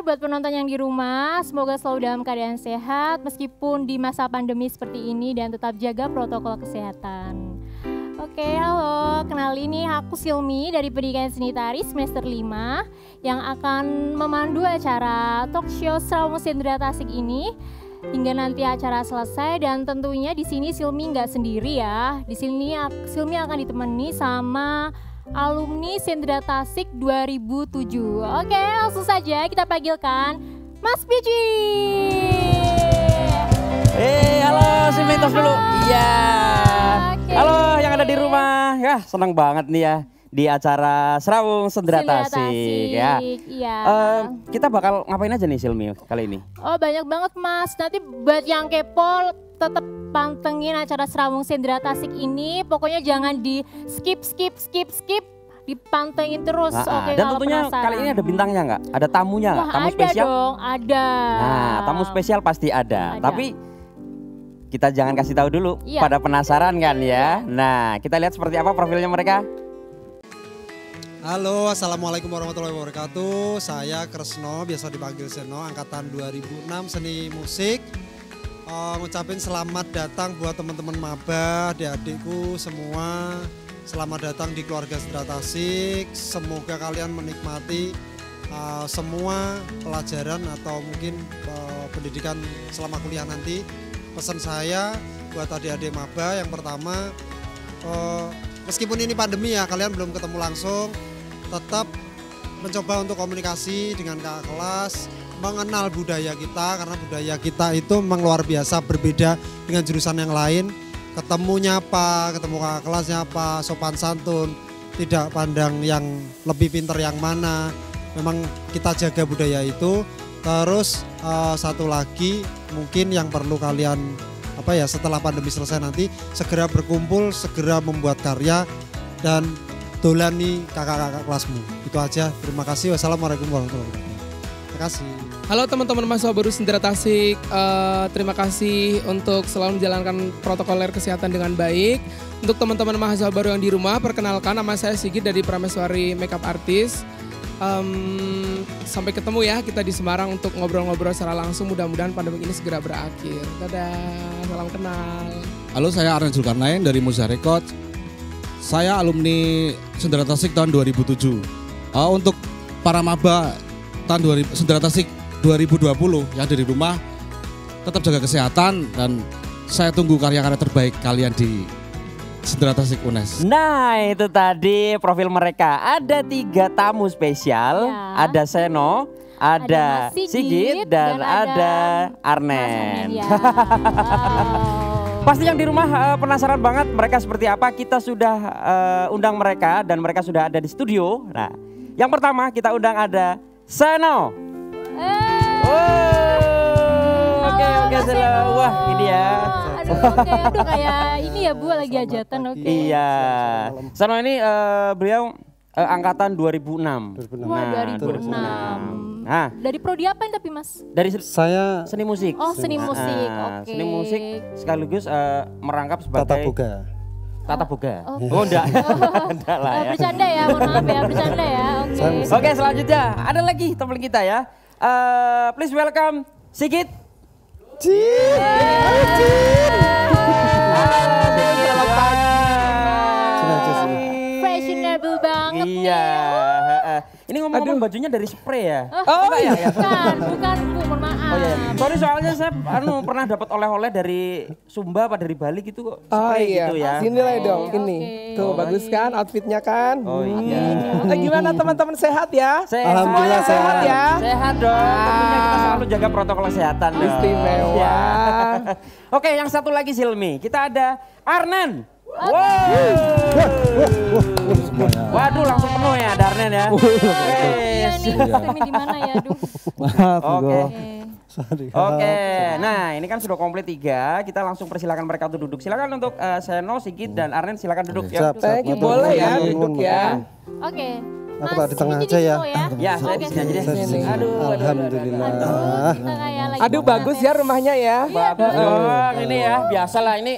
buat penonton yang di rumah, semoga selalu dalam keadaan sehat meskipun di masa pandemi seperti ini dan tetap jaga protokol kesehatan. Oke, halo, kenalin nih aku Silmi dari Pendidikan Seni Tari semester 5 yang akan memandu acara talk show Serawung Sendera Tasik ini hingga nanti acara selesai. Dan tentunya di sini Silmi nggak sendiri ya. Di sini Silmi akan ditemani sama alumni Sendera Tasik 2007. Oke, langsung saja kita panggilkan Mas Biji. Halo, Silmi tos dulu. Iya. Halo yang ada di rumah. Ya, senang banget nih ya di acara Serawung Sendera Tasik ya. Iya. Kita bakal ngapain aja nih Silmi kali ini? Oh, banyak banget Mas. Nanti buat yang kepo tetap pantengin acara Serawung Sendera Tasik ini. Pokoknya jangan di skip. Dipantengin terus. Oke, dan tentunya kali ini ada bintangnya nggak? Ada tamunya nggak? Tamu spesial? Ada dong, ada. Nah, tamu spesial pasti ada. Tapi kita jangan kasih tahu dulu. Iya. Pada penasaran kan ya? Nah, kita lihat seperti apa profilnya mereka. Halo, assalamualaikum warahmatullahi wabarakatuh. Saya Kresno, biasa dipanggil Seno, angkatan 2006 seni musik. Ngucapin selamat datang buat teman-teman maba, adik-adikku semua. Selamat datang di keluarga Sendera Tasik. Semoga kalian menikmati semua pelajaran atau mungkin pendidikan selama kuliah nanti. Pesan saya buat adik-adik maba yang pertama, meskipun ini pandemi ya, kalian belum ketemu langsung, tetap mencoba untuk komunikasi dengan kakak kelas, mengenal budaya kita, karena budaya kita itu memang luar biasa berbeda dengan jurusan yang lain. Ketemu nyapa, ketemu kakak kelas nyapa, sopan santun, tidak pandang yang lebih pintar yang mana. Memang kita jaga budaya itu. Terus satu lagi mungkin yang perlu kalian setelah pandemi selesai nanti segera berkumpul, segera membuat karya dan dolani kakak-kakak kelasmu. Itu aja. Terima kasih. Wassalamualaikum warahmatullahi wabarakatuh. Terima kasih. Halo teman-teman mahasiswa baru Sendera Tasik, terima kasih untuk selalu menjalankan protokoler kesehatan dengan baik. Untuk teman-teman mahasiswa baru yang di rumah, perkenalkan nama saya Sigit dari Prameswari Makeup Artist. Sampai ketemu ya kita di Semarang untuk ngobrol-ngobrol secara langsung, mudah-mudahan pandemi ini segera berakhir. Dadah, salam kenal. Halo, saya Arnen Zulkarnain dari Musa Records. Saya alumni Sendera Tasik tahun 2007. Untuk para maba tahun Sendera Tasik 2020 yang dari rumah, tetap jaga kesehatan dan saya tunggu karya-karya terbaik kalian di Sendera Tasik UNES. Nah, itu tadi profil mereka. Ada 3 tamu spesial, ya. Ada Seno, ada Sigit dan ada Arnen. Ya. Pasti yang di rumah penasaran banget mereka seperti apa. Kita sudah undang mereka dan mereka sudah ada di studio. Nah, yang pertama kita undang ada Seno. Oke, Seno. Wah, ini ya. Aduh, kayak ini ya Bu, lagi hajatan. Oke. Iya. Seno ini beliau angkatan 2006. Wah, 2006. Nah, dari prodi apa tapi Mas? Dari saya seni musik. Oh, seni musik. Oke. Seni musik sekaligus merangkap sebagai Tata Boga. Oh, enggak. Enggak lah ya. Bercanda ya, mohon maaf ya, bercanda ya. Oke, selanjutnya ada lagi teman kita ya. Please welcome Sigit. Fashionable banget nih. Iya. Ini ngomong-ngomong bajunya dari spray ya? Oh iya. Bukan Bu, mohon maaf. Oh iya. Sorry soalnya saya pernah dapat oleh-oleh dari Sumba apa dari Bali gitu kok. Oh iya. Gitu ya. Sini lah dong, ini. Tuh bagus kan outfitnya kan? Oh iya. Gimana teman-teman, sehat ya? Alhamdulillah sehat ya. Sehat dong. Tentunya kita selalu jaga protokol kesehatan. Istimewa. Ya. Oke, yang satu lagi Silmi. Kita ada Arnen. Wow. Waduh, langsung penuh ya ada Arnen ya. Iya nih, Silmi di mana ya? Aduh. Oke. Nah, ini kan sudah komplit 3. Kita langsung persilakan mereka untuk duduk. Silakan untuk Seno, Sigit dan Arnen silakan duduk ya. Boleh ya duduk ya. Oke. Aku tak di tengah aja ya. Ya, saya di sini aja deh. Aduh, alhamdulillah. Aduh, bagus ya rumahnya ya. Bagus dong ini ya, biasalah ini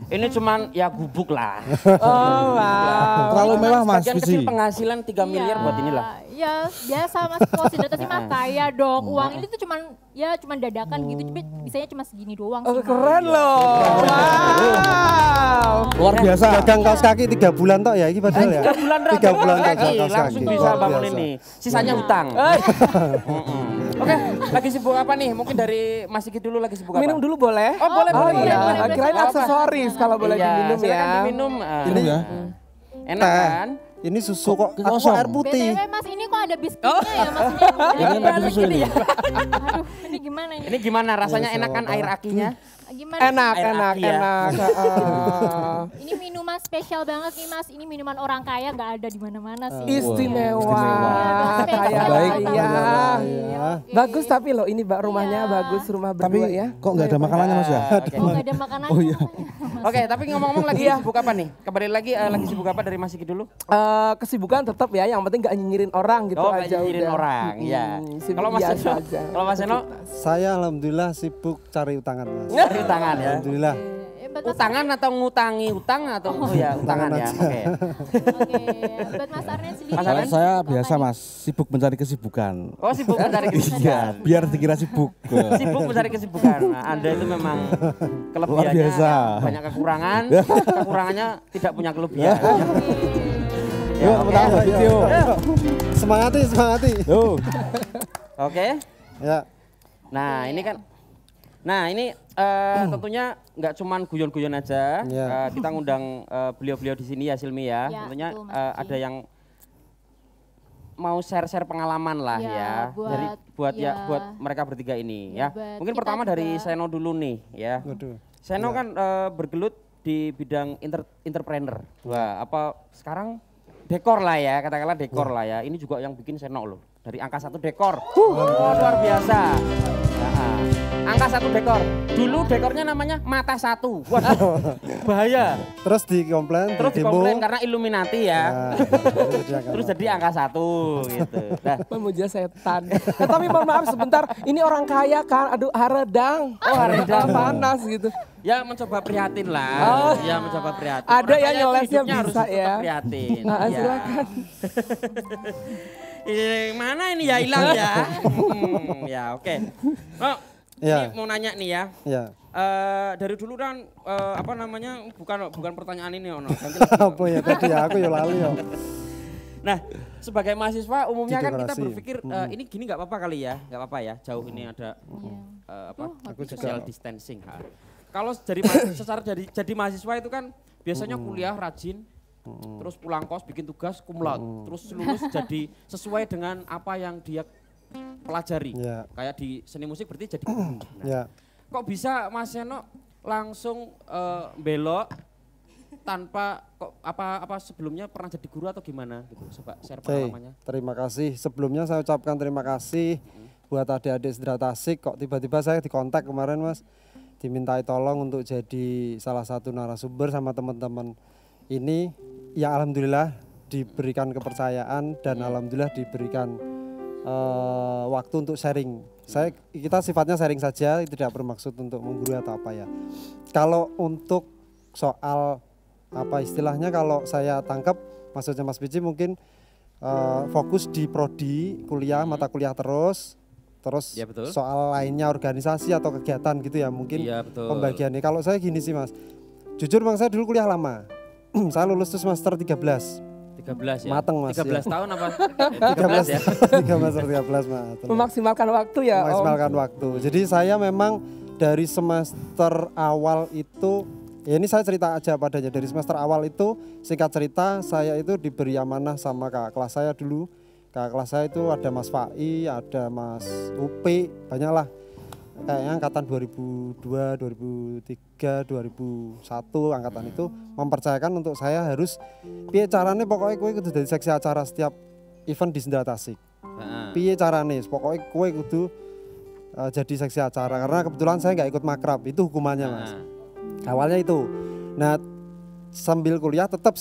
Ini cuman ya gubuk lah. Oh, wow. Terlalu mewah Mas Sebagian Puji. kecil penghasilan 3 miliar buat inilah. Ya biasa Mas, kalau Sidrata sih mah kaya dong. Uang ini tuh cuman dadakan gitu, bisanya cuma segini doang sih. Keren loh. Wow. Luar biasa. Gagang kaos kaki 3 bulan tok ya ini padahal ya. 3 bulan 3 bulan lagi gagang kaos langsung kaki. bisa Luar bangun biasa. ini. Sisanya hutang. Oke, lagi sibuk apa nih? Mungkin dari Mas Sigit dulu lagi sibuk apa? Minum dulu boleh? Oh, boleh, boleh, iya. boleh. Kirain Apa? aksesoris kalau boleh Iya, diminum silakan ya. diminum. Ini ya. Enak kan? Ini susu kok, aku kosong. air putih. BTW Mas, ini kok ada biskuitnya ya Mas? Ini ada susu ini. Aduh, ini gimana ini? Ini gimana rasanya, enak kan air akinya? Gimana? Enak, Air enak, aki ya. enak. Ini minuman spesial banget nih Mas. Ini minuman orang kaya nggak ada di mana-mana sih. Istimewa. Iya, Kaya Baik. raya. Ya. Bagus tapi loh ini Mbak rumahnya Iya. bagus, rumah Tapi berdua ya. kok nggak ada makanannya Mas ya? Oke. Oh, nggak ada makanan. Oh, iya. Oke, tapi ngomong-ngomong lagi sibuk apa nih? Kembali lagi lagi sibuk apa dari Mas Sigit dulu? Kesibukan tetap ya, yang penting nggak nyinyirin orang gitu Oh, nggak aja nyinyirin udah. orang, ya. Sibuk Kalau Mas biasa Seno, aja. kalau Mas Seno Saya alhamdulillah sibuk cari utangan Mas. cari utangan ya. Alhamdulillah. Utangan atau ngutangi utang atau ya utangan ya. Oke. Oke, buat Mas Arnen sendiri. Mas Kalau Arnen? saya biasa Mas, sibuk mencari kesibukan. Oh, sibuk mencari Iya, kesibukan. biar dikira sibuk. Sibuk mencari kesibukan. Nah, Anda itu memang kelebihannya Luar biasa. banyak kekurangan, kekurangannya tidak punya kelebihan. Ya, Yuk, oke. pertama, yuk. Semangati, semangati. Yuk. Oke. Ya. Nah, ini kan ini tentunya nggak cuman guyon-guyon aja. Ya. Kita ngundang beliau-beliau di sini ya Silmi ya. Ya, Tentunya betul, Mas Puji. ada yang mau share-share pengalaman lah Ya, ya. Buat mereka bertiga ini Ya, ya. buat Mungkin kita pertama dari juga. Seno dulu nih ya. Waduh. Seno kan bergelut di bidang entrepreneur. Wah, apa sekarang dekor lah ya, katakanlah dekor lah ya. Ini juga yang bikin Seno loh. Dari angka 1 dekor. Luar biasa. Nah, angka 1 dekor. Dulu dekornya namanya mata 1. Waduh, bahaya. Terus dikomplain, Terus di demo. dikomplain karena Illuminati ya. Nah, Terus jadi angka 1 gitu. Nah, Memuja setan. Tapi mohon maaf sebentar, ini orang kaya kan, aduh haredang. Oh haredang panas gitu. ya mencoba prihatin lah. Ya mencoba prihatin. Ada Orang yang kaya itu nyolesnya hidupnya harus bisa tetap ya. Prihatin. Nah, Ya. silakan. Mana ini ya hilang ya? Ya oke. Oh, Ya. ini mau nanya nih ya. Ya. Dari dulu kan apa namanya bukan pertanyaan ini Ono. Ganti Apa ya tadi ya aku ya lali ya. Nah, sebagai mahasiswa umumnya kan kita Dekorasi. berpikir ini gini nggak apa-apa kali ya, nggak apa-apa ya. Jauh ini ada social distancing. Kalau secara jadi mahasiswa itu kan biasanya kuliah rajin, terus pulang kos bikin tugas cum laude, terus lulus jadi sesuai dengan apa yang dia pelajari. Ya. Kayak di seni musik berarti jadi guru. Nah, Ya. kok bisa Mas Seno langsung belok tanpa kok apa sebelumnya pernah jadi guru atau gimana gitu? Coba share Oke, pengalamannya. terima kasih. Sebelumnya saya ucapkan terima kasih buat adik-adik Sidrata Asik. Kok tiba-tiba saya dikontak kemarin Mas, dimintai tolong untuk jadi salah satu narasumber sama teman-teman ini. Ya alhamdulillah diberikan kepercayaan dan alhamdulillah diberikan waktu untuk sharing. Kita sifatnya sharing saja, tidak bermaksud untuk menggurui atau apa ya. Kalau untuk soal apa istilahnya, kalau saya tangkap maksudnya Mas Biji mungkin fokus di prodi kuliah, mata kuliah terus Ya, betul. soal lainnya organisasi atau kegiatan gitu ya mungkin Iya, betul. pembagiannya. Kalau saya gini sih Mas, jujur Bang saya dulu kuliah lama. Saya lulus tuh semester 13. 13 ya. Mateng, Mas, 13 ya. tahun apa? 13 ya. 13 Mas. Memaksimalkan waktu ya. Om. Memaksimalkan waktu. Jadi saya memang dari semester awal itu, ya ini saya cerita aja padanya. Dari semester awal itu singkat cerita saya itu diberi amanah sama kakak kelas saya dulu. Kakak kelas saya itu ada Mas Fai, ada Mas Upi, banyak lah. Kayaknya angkatan 2002, 2003, 2001 angkatan itu mempercayakan untuk saya harus piye carane pokoknya kowe kudu dari seksi acara setiap event di Sidrata Asik. Piye carane pokoknya kowe kudu jadi seksi acara karena kebetulan saya nggak ikut makrab, itu hukumannya Mas. Awalnya itu. Nah, sambil kuliah tetap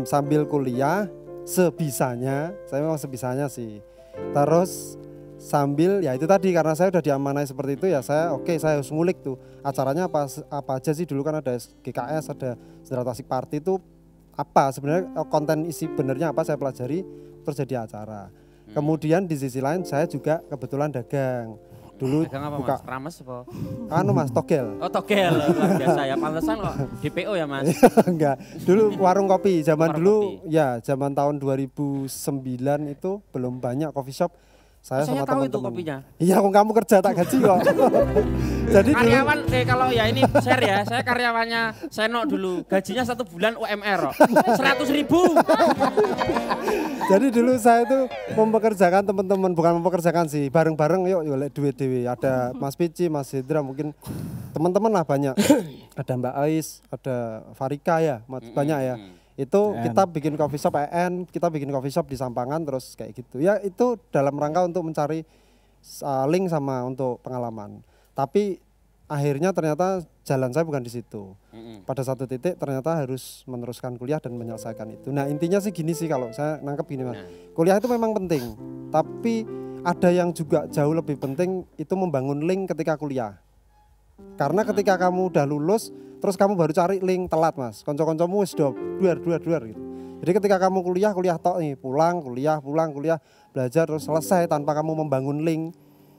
sambil kuliah sebisanya, saya memang sebisanya sih. Terus sambil ya itu tadi karena saya udah diamanai seperti itu ya saya saya harus ngulik tuh acaranya apa aja sih. Dulu kan ada GKS, ada Sendera Tasik Party itu apa sebenarnya konten isi benernya apa saya pelajari terus jadi acara. Kemudian di sisi lain saya juga kebetulan dagang. Dulu dagang apa buka Mas? Rames apa? Mas togel. Oh togel, luar biasa ya. Pantesan kok DPO ya Mas. Enggak. Dulu warung kopi zaman Warung dulu kopi. ya zaman tahun 2009 itu belum banyak coffee shop. Saya Saya sama tahu itu teman-teman. kopinya. Iya, kok kamu kerja tak gaji kok. Jadi dulu Karyawan kalau ya ini share ya, saya karyawannya Seno dulu, gajinya 1 bulan UMR kok. 100.000. Jadi dulu saya itu mempekerjakan teman-teman, bukan mempekerjakan sih, bareng-bareng yuk lek duit dewe. Ada Mas Pici, Mas Hendra, mungkin teman-teman lah banyak. Ada Mbak Ais, ada Farika ya, banyak ya. Itu kita bikin coffee shop kita bikin coffee shop di Sampangan terus kayak gitu. Ya itu dalam rangka untuk mencari link sama untuk pengalaman. Tapi akhirnya ternyata jalan saya bukan di situ. Pada satu titik ternyata harus meneruskan kuliah dan menyelesaikan itu. Nah intinya sih gini sih kalau saya nangkep gini Mas. Kuliah itu memang penting, tapi ada yang juga jauh lebih penting itu membangun link ketika kuliah. Karena ketika kamu udah lulus, terus kamu baru cari link telat Mas. Konco-koncomu wis duar gitu. Jadi ketika kamu kuliah tok nih, pulang, kuliah, belajar terus selesai tanpa kamu membangun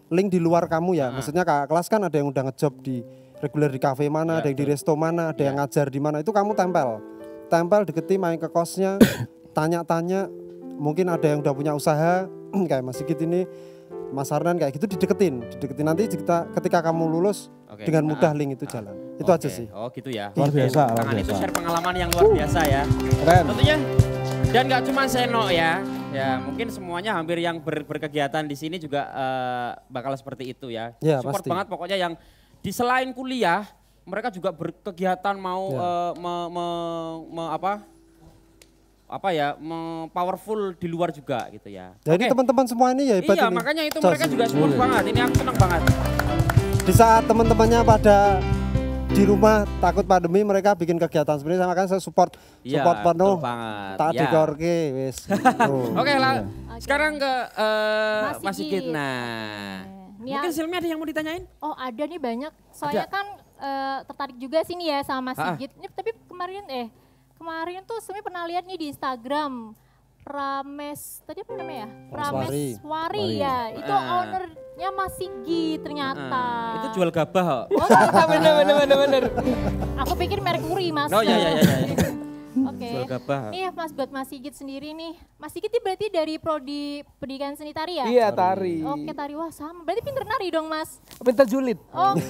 link di luar kamu ya. Maksudnya kakak kelas kan ada yang udah ngejob di reguler di kafe mana, ada yang di resto mana, ada yang ngajar di mana. Itu kamu tempel deketi main ke kosnya, tanya-tanya. Mungkin ada yang udah punya usaha kayak Mas Sigit ini, Mas Arnan kayak gitu dideketin nanti ketika kamu lulus dengan mudah link itu jalan. Itu aja sih. Oh gitu ya. Luar biasa. Tangan itu share pengalaman yang luar biasa ya. Keren. Tentunya dan nggak cuma Seno ya. Ya mungkin semuanya hampir yang berkegiatan di sini juga bakal seperti itu ya. Ya, Support pasti. banget pokoknya yang di selain kuliah mereka juga berkegiatan mau powerful di luar juga gitu ya. Jadi Oke. teman-teman semua ini ya hebat Iya ini. makanya itu Jos. mereka juga support banget. Ini aku senang banget. Di saat teman-temannya pada di rumah takut pandemi mereka bikin kegiatan seperti itu, makanya saya support Iya, penuh. betul banget. Tak Ya. dekorke wis. gitu. Oke lah, Oke. sekarang ke Mas Mas Sigit. Sigit. Nah, Ini mungkin Silmi ada yang mau ditanyain? Oh ada nih banyak, soalnya kan tertarik juga sih nih ya sama Mas Sigit. Ini tapi kemarin tuh Sumi pernah lihat nih di Instagram tadi apa namanya ya? Rameswari ya, itu ownernya Mas Sigit ternyata. Itu jual gabah kok. Oh, Bener. aku pikir Mercury Mas. Oh iya. Oke. Jual gabah. Nih Mas buat Mas Sigit sendiri nih. Mas Sigit ini berarti dari prodi pendidikan seni tari ya? Iya tari. Oke tari, wah sama. Berarti pinter nari dong Mas. Pinter julid. Oke.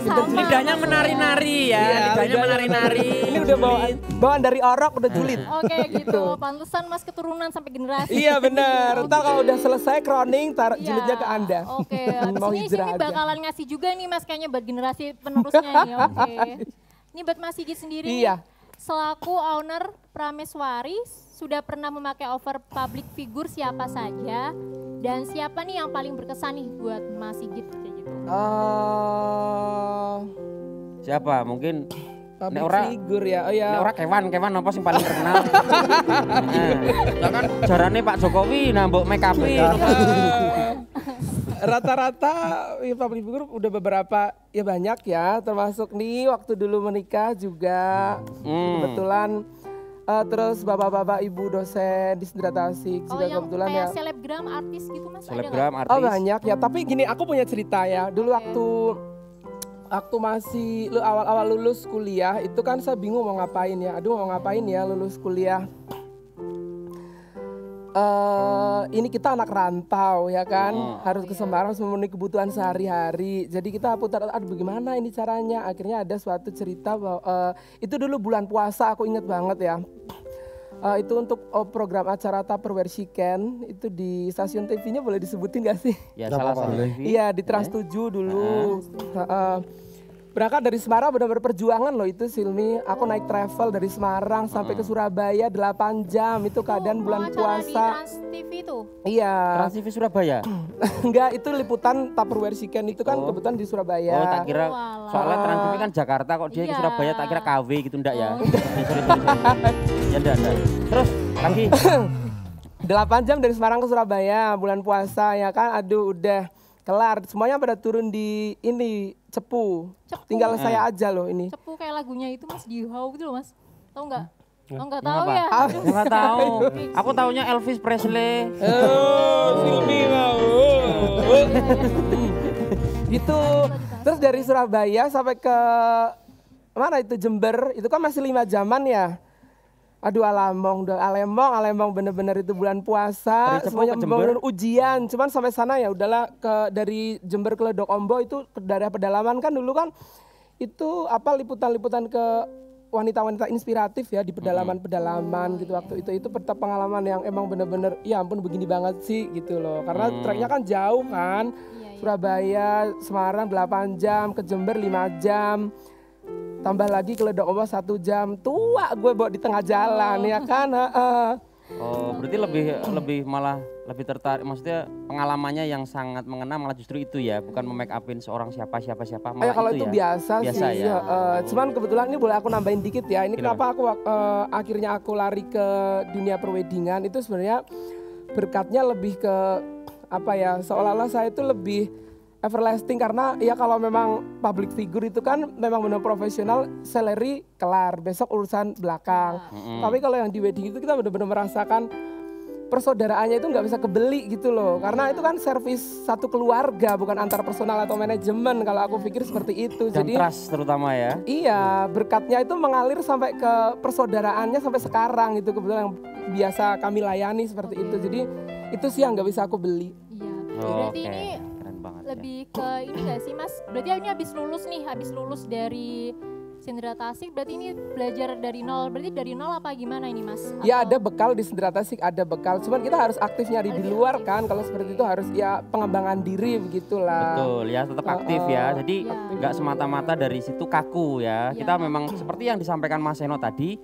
Sama. Lidahnya menari-nari ya, Iya, lidahnya menari-nari. Ini udah bawaan dari orok udah julid. Oke gitu. Pantesan Mas keturunan sampai generasi. Iya benar. Ntar kalau udah selesai crowning taruh Iya. julidnya ke Anda. Oke. Mau Abis ini hijrah aja. bakalan ngasih juga nih Mas kayaknya buat generasi penerusnya nih. Oke. Ini buat Mas Sigit sendiri. Iya. Selaku owner Prameswari, sudah pernah memakai over public figure siapa saja? Dan siapa nih yang paling berkesan nih buat Mas Sigit kayak gitu? Siapa? Mungkin Public Nek ora- figure ya. Oh ya. nek ora kewan apa sing paling terkenal? Nah, kan jarane Pak Jokowi nambok make up Rata-rata ya, public figure udah beberapa ya banyak ya, termasuk nih waktu dulu menikah juga kebetulan terus bapak-bapak ibu dosen di Sendera Tasik Oh juga yang kebetulan kayak ya. selebgram artis gitu Mas? Ada Selebgram nggak? artis. Oh banyak ya, tapi gini aku punya cerita ya. Dulu waktu masih awal-awal lulus kuliah itu kan saya bingung mau ngapain ya. Aduh mau ngapain ya lulus kuliah. Ini kita anak rantau ya kan, harus ke Semarang harus memenuhi kebutuhan sehari-hari. Jadi kita putar, aduh bagaimana ini caranya. Akhirnya ada suatu cerita bahwa itu dulu bulan puasa, aku inget banget ya. Itu untuk program acara Tupperware Chicken itu di stasiun TV-nya boleh disebutin gak sih? Ya Nggak salah apa-apa. satu. Iya di Trans 7 dulu. Berangkat dari Semarang benar-benar perjuangan loh itu Silmi. Aku naik travel dari Semarang sampai ke Surabaya 8 jam itu keadaan bulan Wawancara di puasa. Trans TV tuh. Iya. Trans TV Surabaya. Enggak, itu liputan Tupperware Chicken itu kan kebetulan di Surabaya. Oh tak kira Walah. soalnya Trans TV kan Jakarta kok dia ke Iya. Surabaya tak kira KW gitu ndak ya. Oh. Sorry. Ya ndak. Terus lagi 8 jam dari Semarang ke Surabaya, bulan puasa ya kan. Aduh udah kelar. Semuanya pada turun di ini Cepu. Tinggal saya aja loh ini. Cepu kayak lagunya itu Mas di How gitu loh Mas. Tahu nggak? Oh nggak tahu Apa? ya? Nggak tahu. Aku taunya Elvis Presley. Filmi mau. Gitu. Terus dari Surabaya sampai ke mana itu Jember, itu kan masih 5 jaman ya. Aduh Alembong bener-bener itu bulan puasa, Dari Cepu semuanya ke Jember? bener ujian. Cuman sampai sana ya udahlah dari Jember ke Ledok Ombo itu ke daerah pedalaman kan dulu kan itu apa liputan-liputan ke wanita-wanita inspiratif ya di pedalaman-pedalaman gitu waktu itu pengalaman yang emang bener-bener ya ampun begini banget sih gitu loh. Karena treknya kan jauh kan. Surabaya, Semarang 8 jam, ke Jember 5 jam. Tambah lagi ke Ledok Ombo 1 jam. Tua gue bawa di tengah jalan ya kan. Oh, berarti lebih malah lebih tertarik, maksudnya pengalamannya yang sangat mengena malah justru itu ya, bukan memake upin seorang siapa malah Kalau itu ya. biasa sih. Ya. Cuman kebetulan ini boleh aku nambahin dikit ya. Ini kenapa aku akhirnya aku lari ke dunia perwedingan itu sebenarnya berkatnya lebih ke apa ya? Seolah-olah saya itu lebih everlasting karena ya kalau memang public figure itu kan memang benar profesional, salary kelar, besok urusan belakang. Tapi kalau yang di wedding itu kita benar-benar merasakan persaudaraannya itu nggak bisa kebeli gitu loh, karena itu kan servis satu keluarga bukan antar personal atau manajemen, kalau aku pikir seperti itu. Dan Jadi trust terutama ya. iya, berkatnya itu mengalir sampai ke persaudaraannya sampai sekarang itu kebetulan yang biasa kami layani seperti itu. Jadi itu sih yang nggak bisa aku beli. Iya. Oh, Berarti oke. ini Keren banget. lebih ke ini gak sih Mas? Berarti ini habis lulus dari Sindra Tasik, berarti ini belajar dari nol. Berarti dari nol apa gimana ini Mas? Ya Atau- ada bekal di Sindra Tasik, ada bekal. Cuman kita harus aktif nyari di luar kan. Kalau seperti itu harus ya pengembangan diri begitulah. Betul ya, tetap aktif ya. Jadi Iya. nggak semata-mata dari situ kaku ya. Iya. Kita memang seperti yang disampaikan Mas Seno tadi,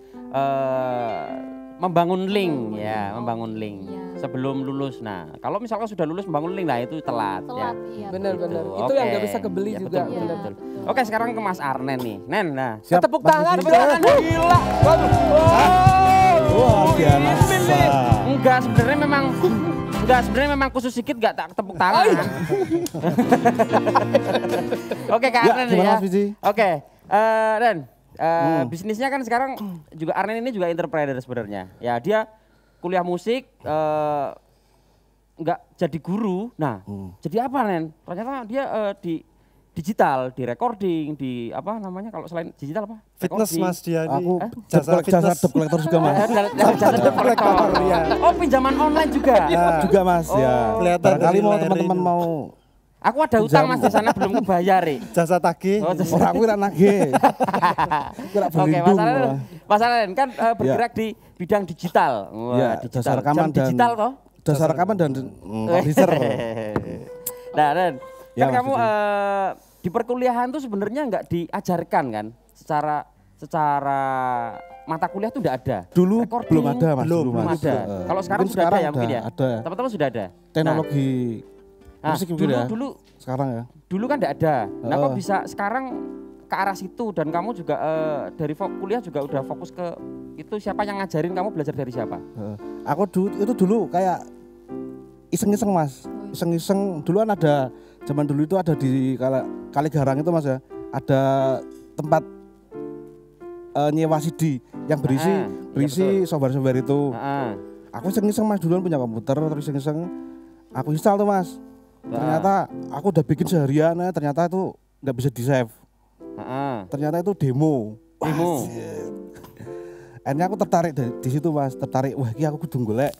membangun link ya, membangun link Iya. sebelum lulus. Nah, kalau misalkan sudah lulus membangun link, nah itu telat, ya. Telat, iya. Bener-bener. Gitu. Itu yang Oke. nggak bisa kebeli Ya, juga. betul, Iya, betul. betul. Oke, sekarang ke Mas Arnen nih. Nen, nah. Siap, Tepuk Mas tangan, Rizky. tepuk tangan. Gila. Waduh. Luar biasa. Enggak, sebenarnya memang khusus sedikit enggak tak tepuk tangan. Oke, Kak Ya, Arnen gimana, ya. Mas Vici? Oke, Ren, bisnisnya kan sekarang juga Arnen ini juga entrepreneur sebenarnya. Ya, dia kuliah musik, enggak jadi guru. Nah, jadi apa Ren? Ternyata dia di digital, di recording, di apa namanya kalau selain digital apa? Fitness Recording. Mas dia ini. Aku Jasa jasa fitness. debt collector juga Mas. Jasa debt collector. Iya. Oh, pinjaman online juga. Juga Mas ya. Kelihatan Barangkali dari mau layar teman-teman ini. mau Aku ada utang Mas di sana belum kebayar, Ri. Jasa tagih. Oh, jasa- orang aku ora nagih. Kira Oke, Mas Alen kan bergerak di bidang digital. Ya, jasa rekaman Jam digital toh? Jasa rekaman dan publisher. Nah, Ren, Ya, kan kamu maksudnya. di perkuliahan tuh sebenarnya nggak diajarkan kan secara mata kuliah tuh udah ada. Dulu Recording belum ada Mas. belum belum Mas. ada. Kalau sekarang Mungkin sudah ada ya mungkin ya. Ada. Teman-teman sudah ada. Teknologi Nah, musik mungkin ya. dulu Sekarang ya. dulu kan tidak ada. Nah, kok Heeh. bisa sekarang ke arah situ dan kamu juga dari kuliah juga udah fokus ke itu, siapa yang ngajarin kamu, belajar dari siapa? Aku dulu kayak iseng-iseng Mas. Iseng-iseng dulu kan ada zaman dulu itu ada di Kaligarang itu Mas ya. Ada tempat nyewa CD yang berisi Ah, iya betul. software-software itu. Heeh. Aku iseng-iseng Mas, duluan punya komputer terus iseng-iseng aku install tuh Mas. Ternyata aku udah bikin seharian, ternyata itu nggak bisa di-save. Heeh. Ternyata itu demo. Demo. Akhirnya aku tertarik di situ Mas, wah ini aku kudu golek.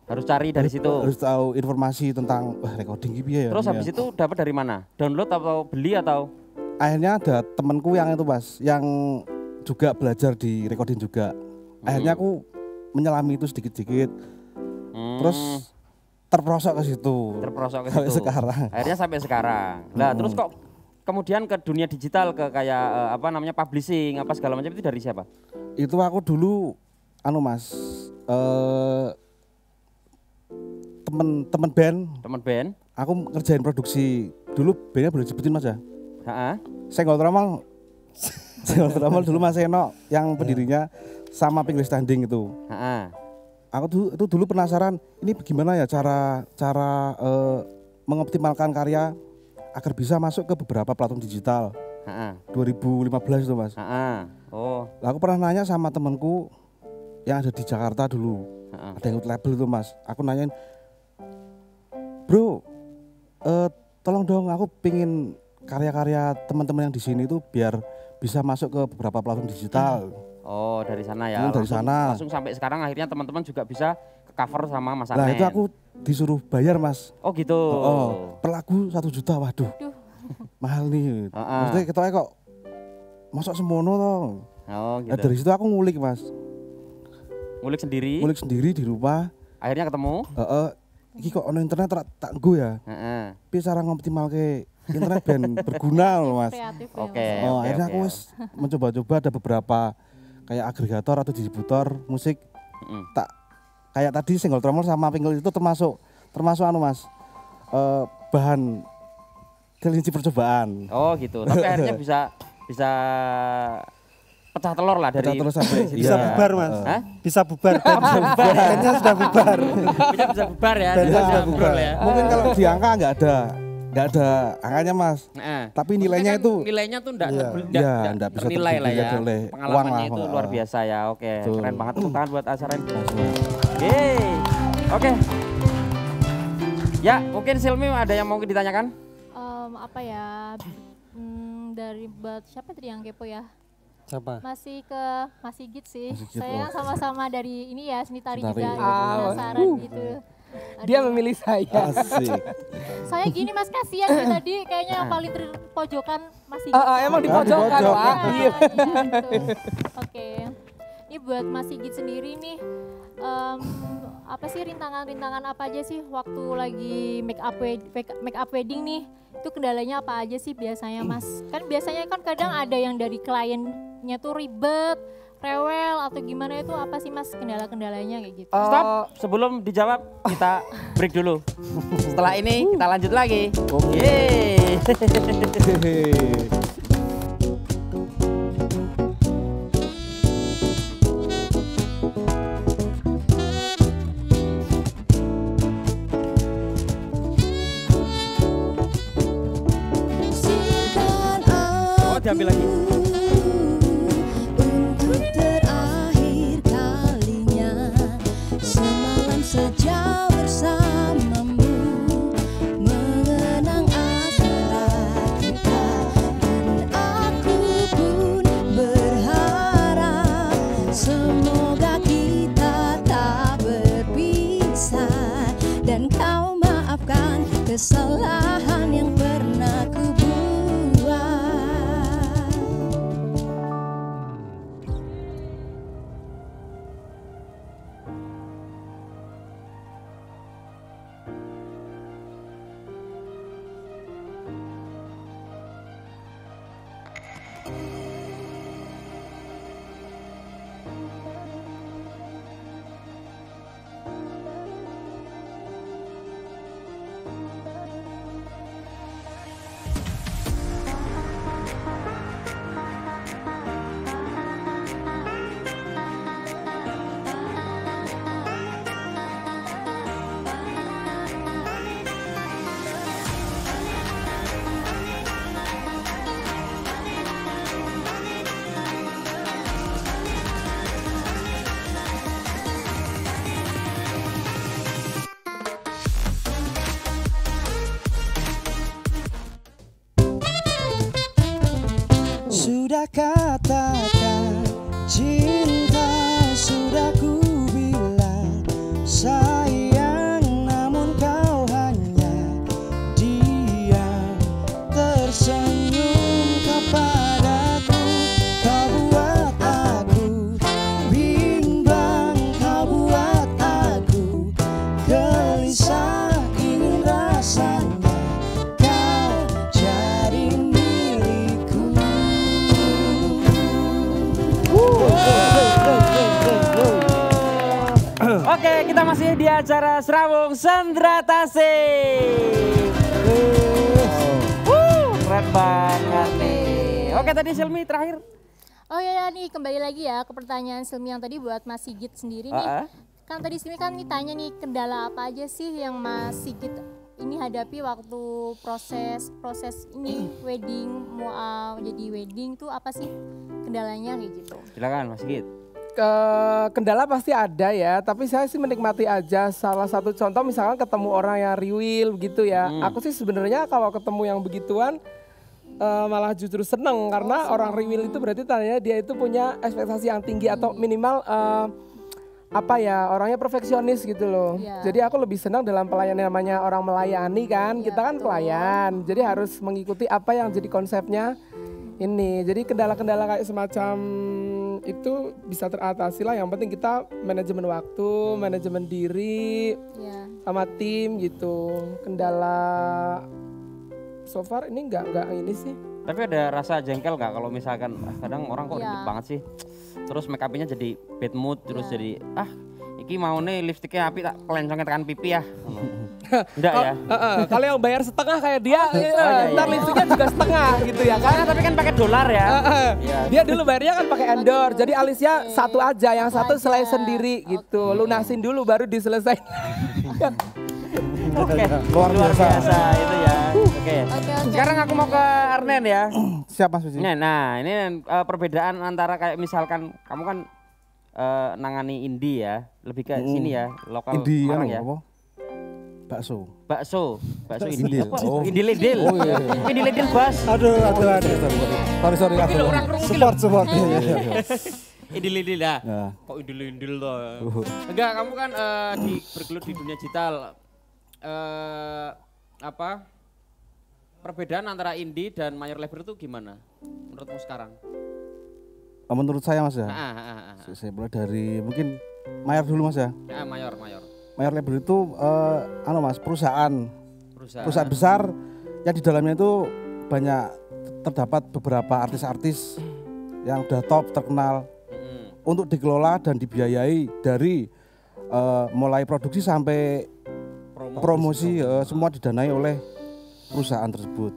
Harus cari dari situ. Harus tahu informasi tentang recording gitu ya. Terus ini habis ya. itu dapat dari mana? Download atau beli atau? Akhirnya ada temanku yang itu Mas, yang juga belajar di recording juga. Akhirnya aku menyelami itu sedikit-sedikit. Terus terprosok ke situ. Terprosok ke Sampai situ. sekarang. Akhirnya sampai sekarang. Nah, terus kok kemudian ke dunia digital, ke kayak publishing apa segala macam, itu dari siapa? Itu aku dulu Mas, temen band, Teman band? aku ngerjain produksi. Dulu bandnya boleh disebutin Mas ya. Heeh. Senggol Tromol dulu Mas Eno yang pendirinya sama Pinggir Standing itu. Heeh. aku itu dulu penasaran ini bagaimana ya cara mengoptimalkan karya agar bisa masuk ke beberapa platform digital. 2015 itu Mas. Oh. Lah aku pernah nanya sama temanku yang ada di Jakarta dulu. Ada yang label itu Mas. Aku nanyain, bro, tolong dong aku pingin karya-karya teman-teman yang di sini itu biar bisa masuk ke beberapa platform digital. Oh dari sana ya. Dari sana. Langsung sampai sekarang akhirnya teman-teman juga bisa ke cover sama Mas Nah Arnen. itu aku disuruh bayar Mas. Oh gitu. Per lagu 1 juta, waduh. Mahal nih. Maksudnya ketoknya kok masuk semono toh. Oh gitu. Nah, dari situ aku ngulik Mas. Ngulik sendiri. Ngulik sendiri di rumah. Akhirnya ketemu. Iki kok ono internet tak nggo ya. Tapi cara ngoptimalke internet ben berguna loh Mas. Kreatif ya, Oke. Mas. Akhirnya aku wis mencoba-coba ada beberapa kayak agregator atau distributor musik. Tak kayak tadi single trommel sama pinggul itu termasuk anu Mas. Bahan kelinci percobaan. Oh gitu. Tapi akhirnya bisa pecah telur lah dari Pecah telur sampai Bisa bubar Mas. Hah? Bisa bubar. Bandnya sudah bubar. bisa bubar ya. Bandnya sudah ngobrol bubar. ya. Mungkin kalau di angka nggak ada angkanya Mas. Tapi nilainya Kan itu nilainya tuh enggak enggak bisa nilai lah ya. terpikirkan oleh uang Pengalamannya lah. itu luar biasa ya. Oke, Betul. keren banget tepuk tangan buat Asaren. Oke. Ya, mungkin Silmi ada yang mau ditanyakan? Apa ya? Dari buat siapa tadi yang kepo ya? Siapa? Masih ke Mas Sigit sih. Mas Sigit, Saya sama-sama dari ini ya, seni tari juga gitu, Ah, penasaran gitu. Dia Aduh. memilih saya. Asik. Saya gini Mas, kasihan nih tadi kayaknya yang paling terpojokan Mas Sigit. Emang di pojokan, di Pak. pojokan. Iya. Betul. Oke. Ini buat Mas Sigit sendiri nih, apa sih rintangan-rintangan apa aja sih waktu lagi make up wedding nih? Itu kendalanya apa aja sih biasanya Mas? Kan biasanya kan kadang ada yang dari kliennya tuh ribet, rewel atau gimana, itu apa sih Mas kendala-kendalanya kayak gitu? Stop, sebelum dijawab kita break dulu. Setelah ini kita lanjut lagi. Yeay. Oh, diambil lagi. Untuk terakhir kalinya semalam saja bersamamu, mengenang asmara kita, dan aku pun berharap semoga kita tak berpisah, dan kau maafkan kesalahan yang pernah ku buat. Sudah katakan cinta, sudah ku bilang sayang, namun kau hanya diam tersenyum kepadaku. Kau buat aku bimbang, kau buat aku gelisah, ingin rasanya kau jadi milikku. Oke, kita masih di acara Serawung Sendra Tasik. Keren banget nih. Oke, tadi Silmi terakhir. Oh ya nih, kembali lagi ya ke pertanyaan Silmi yang tadi buat Mas Sigit sendiri nih. kan tadi sini kan ditanya nih kendala apa aja sih yang Mas Sigit ini hadapi waktu proses ini wedding mau jadi wedding tuh apa sih kendalanya kayak gitu? Silakan Mas Sigit. Kendala pasti ada ya, tapi saya sih menikmati aja. Salah satu contoh misalkan ketemu orang yang riwil gitu ya. Aku sih sebenarnya kalau ketemu yang begituan malah justru seneng karena orang riwil itu berarti tandanya dia itu punya ekspektasi yang tinggi atau minimal orangnya perfeksionis gitu loh. Jadi aku lebih senang dalam pelayanan namanya orang melayani kan. Kita kan pelayan, jadi harus mengikuti apa yang jadi konsepnya ini. Jadi kendala-kendala kayak semacam itu bisa teratasi lah. Yang penting kita manajemen waktu, manajemen diri, sama tim gitu. Kendala so far ini enggak ini sih. Tapi ada rasa jengkel nggak kalau misalkan kadang orang kok ribet banget sih. Terus make up-nya jadi bad mood, terus jadi iki mau nih lipstiknya api tak pelencongnya tekan pipi ya. Enggak ya? Kalau yang bayar setengah kayak dia, ntar lipstiknya juga setengah gitu ya kan? Tapi kan pakai dolar ya. Dia dulu bayarnya kan pakai endor, jadi alisnya satu aja, yang satu selesai sendiri gitu. Lunasin dulu baru diselesain. Oke, luar biasa itu ya. Oke. Sekarang aku mau ke Arnen ya. Siap Mas Susi. Nah, ini perbedaan antara kayak misalkan kamu kan nangani indie ya, lebih ke sini ya, lokal Indie Malang ya. apa? Bakso indie. Indil. Oh. Indie ledil. Oh iya. Indie ledil bas. Aduh. Sorry aku. Support. Iya. Indie ledil dah. Ya. Kok indie ledil toh? Enggak, kamu kan bergelut di dunia digital. Perbedaan antara indie dan mayor label itu gimana menurutmu sekarang? Menurut saya Mas ya. Saya mulai dari mungkin mayor dulu Mas ya. Mayor. Mayor label itu Mas perusahaan besar yang di dalamnya itu banyak terdapat beberapa artis-artis yang udah top terkenal untuk dikelola dan dibiayai dari mulai produksi sampai promosi semua didanai oleh perusahaan tersebut.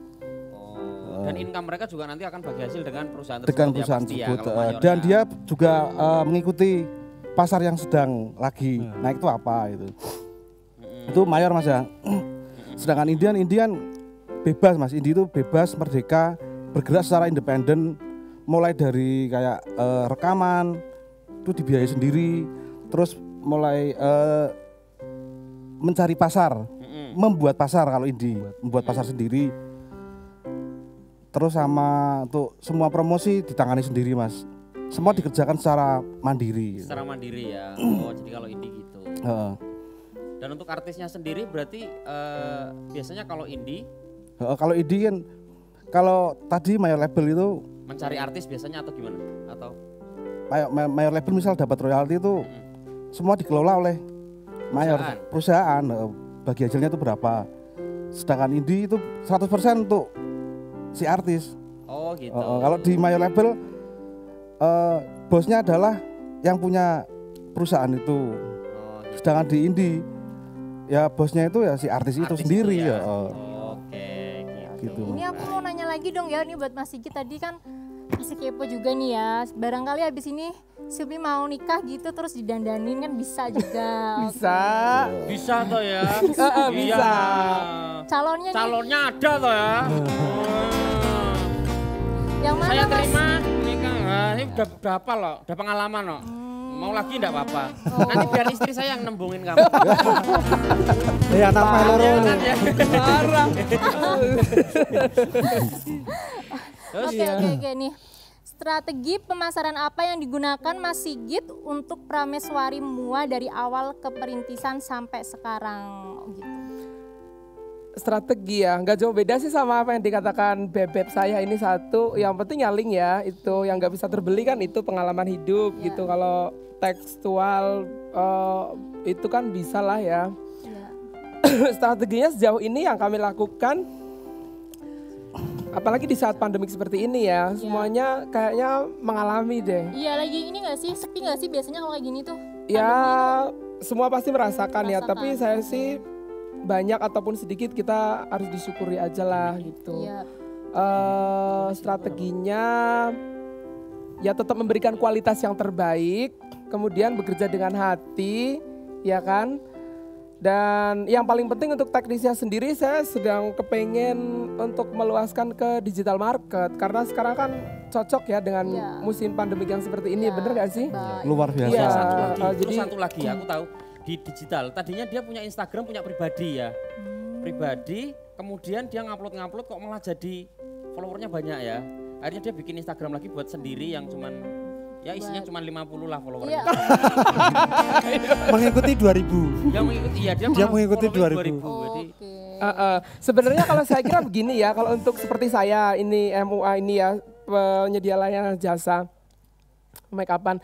Dan income mereka juga nanti akan bagi hasil dengan perusahaan tersebut. Dan dia juga mengikuti pasar yang sedang lagi naik itu apa itu. Itu mayor Mas ya. Sedangkan Indian bebas Mas. Indie itu bebas, merdeka, bergerak secara independen, mulai dari kayak rekaman itu dibiayai sendiri, terus mulai mencari pasar, membuat pasar kalau indie, membuat pasar sendiri. Terus sama untuk semua promosi ditangani sendiri Mas. Semua dikerjakan secara mandiri. Secara mandiri ya. Oh, jadi kalau indie gitu. Dan untuk artisnya sendiri berarti biasanya kalau indie? Kalau indie kan, kalau tadi mayor label itu mencari artis biasanya atau gimana? Atau mayor label misal dapat royalti itu semua dikelola oleh mayor perusahaan. Bagi hasilnya itu berapa. Sedangkan indie itu 100% untuk si artis. Oh gitu. Kalau di mayor label bosnya adalah yang punya perusahaan itu. Gitu. Sedangkan di indie ya bosnya itu ya si artis itu sendiri ya. Oke, gitu. Ini aku mau nanya lagi dong ya, ini buat Mas Sigit tadi kan masih kepo juga nih ya. Barangkali habis ini Silvi mau nikah gitu terus didandanin kan bisa juga. Bisa toh ya. Bisa. Calonnya ada toh ya. Yang mana saya Mas? terima nikah. Ini udah berapa loh? Udah pengalaman loh. Mau lagi enggak apa-apa. Nanti biar istri saya yang nembungin kamu. Ya anak meloro ini. Parah. Oke nih. Strategi pemasaran apa yang digunakan Mas Sigit untuk Prameswari Mua dari awal keperintisan sampai sekarang gitu? Strategi ya, nggak jauh beda sih sama apa yang dikatakan bebek saya ini satu. Yang penting nyaling ya, itu yang nggak bisa terbeli kan itu pengalaman hidup gitu. Kalau tekstual itu kan bisa lah ya. Strateginya sejauh ini yang kami lakukan, apalagi di saat pandemik seperti ini ya, semuanya kayaknya mengalami deh. Iya lagi ini nggak sih, sepi nggak sih biasanya kalau kayak gini tuh? Ya semua pasti merasakan ya, tapi saya sih banyak ataupun sedikit kita harus disyukuri aja lah gitu. Iya. Strateginya ya tetap memberikan kualitas yang terbaik, kemudian bekerja dengan hati, ya kan? Dan yang paling penting untuk teknisnya sendiri saya sedang kepengen untuk meluaskan ke digital market karena sekarang kan cocok ya dengan musim pandemi yang seperti ini, bener gak sih? Luar biasa. Iya, Terus satu lagi aku tahu di digital tadinya dia punya Instagram punya pribadi ya. Pribadi, kemudian dia ngupload kok malah jadi followernya banyak ya. Akhirnya dia bikin Instagram lagi buat sendiri yang cuman ya isinya cuma 50 lah followernya. Mengikuti 2000. Yang mengikuti ya Dia mengikuti 2000. Jadi sebenarnya kalau saya kira begini ya, kalau untuk seperti saya ini MUA ini ya penyedia layanan jasa make upan.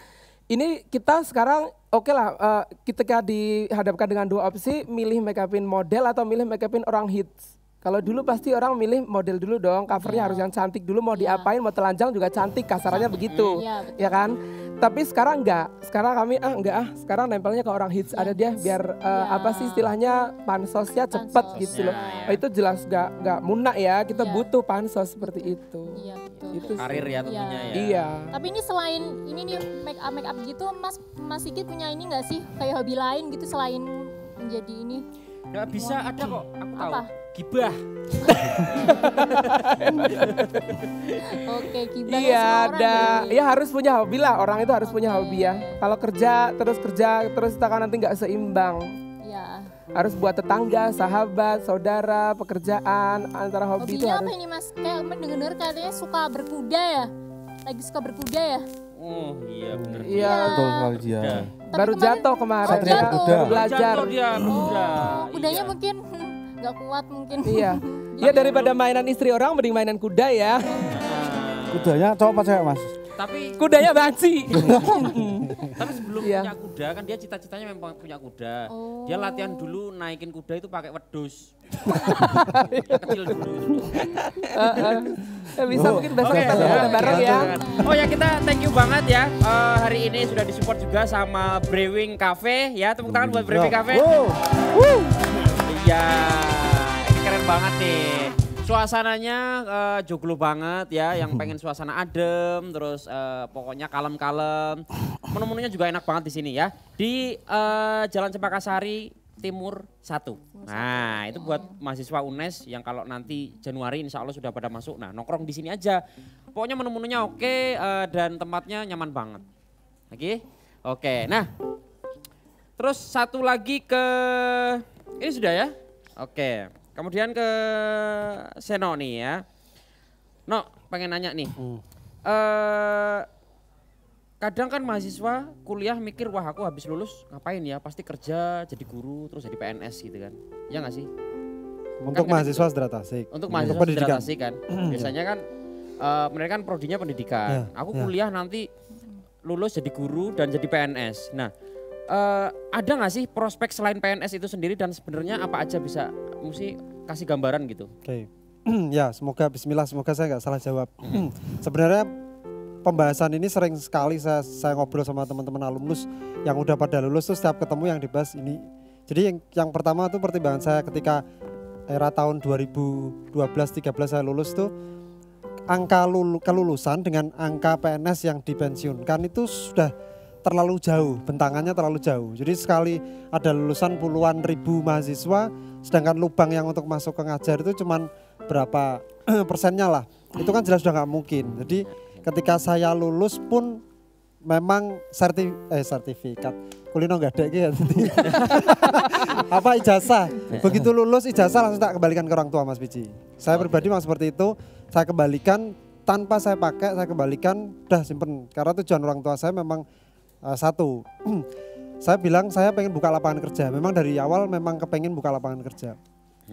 Ini kita sekarang oke lah ketika dihadapkan dengan dua opsi, milih make upin model atau milih make upin orang hits. Kalau dulu pasti orang milih model dulu dong, covernya harus yang cantik dulu, mau diapain, mau telanjang juga cantik, kasarannya begitu, ya kan? Tapi sekarang enggak, sekarang kami sekarang nempelnya ke orang hits, ada dia biar apa sih istilahnya pansosnya cepet gitu loh. Itu jelas enggak munak ya, kita butuh pansos seperti itu. Iya betul. Itu sih. karir ya tentunya ya. Iya. Tapi ini selain ini nih make up gitu, Mas Sigit punya ini nggak sih kayak hobi lain gitu selain menjadi ini? Nggak bisa ada kok, aku tahu. Apa? Gibah. Oke, gibah Iya semua orang ada, berarti. ya harus punya hobi lah, orang itu harus punya hobi ya. Kalau kerja terus kita kan nanti nggak seimbang. Iya. Harus buat tetangga, sahabat, saudara, pekerjaan, antara hobi itu Hobinya harus. apa ini Mas? Kayak mendengar katanya suka berkuda ya? Lagi suka berkuda ya? Oh iya bener. Iya, Betul sekali dia. Udah. Tapi baru kemarin- jatuh kemarin. Oh, jatuh. Baru belajar. Jatuh dia kuda. Kudanya Iya. mungkin nggak kuat mungkin. Iya. Ya daripada mainan istri orang, mending mainan kuda ya. Kudanya cowok apa cewek mas? Tapi Kudanya banci. sebelum Iya. punya kuda kan dia cita-citanya memang punya kuda. Oh. Dia latihan dulu naikin kuda itu pakai wedus. Kecil dulu. Bisa mungkin besok Oke, kita ya, bareng ya. Oh ya kita thank you banget ya hari ini sudah disupport juga sama Brewing Cafe ya, tepuk tangan buat Brewing Cafe. Iya, ini keren banget nih. Suasananya joglo banget ya, yang pengen suasana adem, terus pokoknya kalem-kalem. Menu-menunya juga enak banget di sini ya. Di Jalan Cempaka Sari Timur 1. Nah itu buat mahasiswa UNES yang kalau nanti Januari insya Allah sudah pada masuk. Nah nongkrong di sini aja. Pokoknya menu-menunya oke dan tempatnya nyaman banget. Oke. Nah terus satu lagi ke ini sudah ya. Oke. Kemudian ke Seno nih ya. No pengen nanya nih. Kadang kan mahasiswa kuliah mikir wah aku habis lulus ngapain ya, pasti kerja jadi guru terus jadi PNS gitu kan, ya nggak sih? Untuk mahasiswa Sedera Tasik. Untuk mahasiswa Sedera Tasik kan, biasanya kan mereka kan prodinya pendidikan. Aku kuliah nanti lulus jadi guru dan jadi PNS. Nah ada nggak sih prospek selain PNS itu sendiri dan sebenarnya apa aja bisa mesti kasih gambaran gitu? Oke. Ya semoga bismillah semoga saya nggak salah jawab. Sebenarnya pembahasan ini sering sekali saya ngobrol sama teman-teman alumnus yang udah pada lulus tuh setiap ketemu yang dibahas ini. Jadi yang pertama tuh pertimbangan saya ketika era tahun 2012-13 saya lulus tuh angka kelulusan dengan angka PNS yang dipensiunkan itu sudah terlalu jauh, bentangannya terlalu jauh. Jadi sekali ada lulusan puluhan ribu mahasiswa sedangkan lubang yang untuk masuk ke ngajar itu cuman berapa persennya lah. Itu kan jelas sudah nggak mungkin. Jadi ketika saya lulus pun memang sertifikat kulino nggak ada gitu. Apa ijazah. Begitu lulus ijazah langsung tak kembalikan ke orang tua Mas Biji. Saya pribadi memang seperti itu. Saya kembalikan tanpa saya pakai, saya kembalikan udah simpen. Karena tujuan orang tua saya memang satu. Saya bilang saya pengen buka lapangan kerja. Memang dari awal memang kepengen buka lapangan kerja.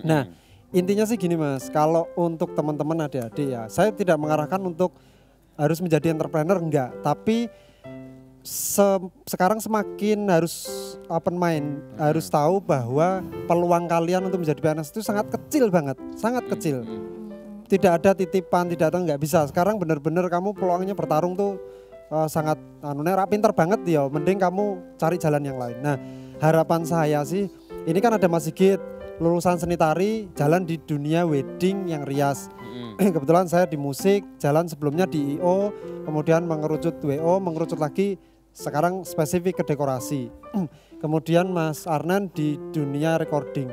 Nah intinya sih gini Mas. Kalau untuk teman-teman adik-adik ya. Saya tidak mengarahkan untuk harus menjadi entrepreneur enggak, tapi sekarang semakin harus open mind, harus tahu bahwa peluang kalian untuk menjadi PNS itu sangat kecil banget, sangat kecil. Tidak ada titipan, tidak ada nggak bisa. Sekarang benar-benar kamu peluangnya bertarung tuh sangat pinter banget ya, mending kamu cari jalan yang lain. Nah, harapan saya sih, ini kan ada Mas Sigit, lulusan seni tari, jalan di dunia wedding yang rias. Kebetulan saya di musik, jalan sebelumnya di IO, kemudian mengerucut WO, mengerucut lagi sekarang spesifik ke dekorasi. kemudian Mas Arnan di dunia recording.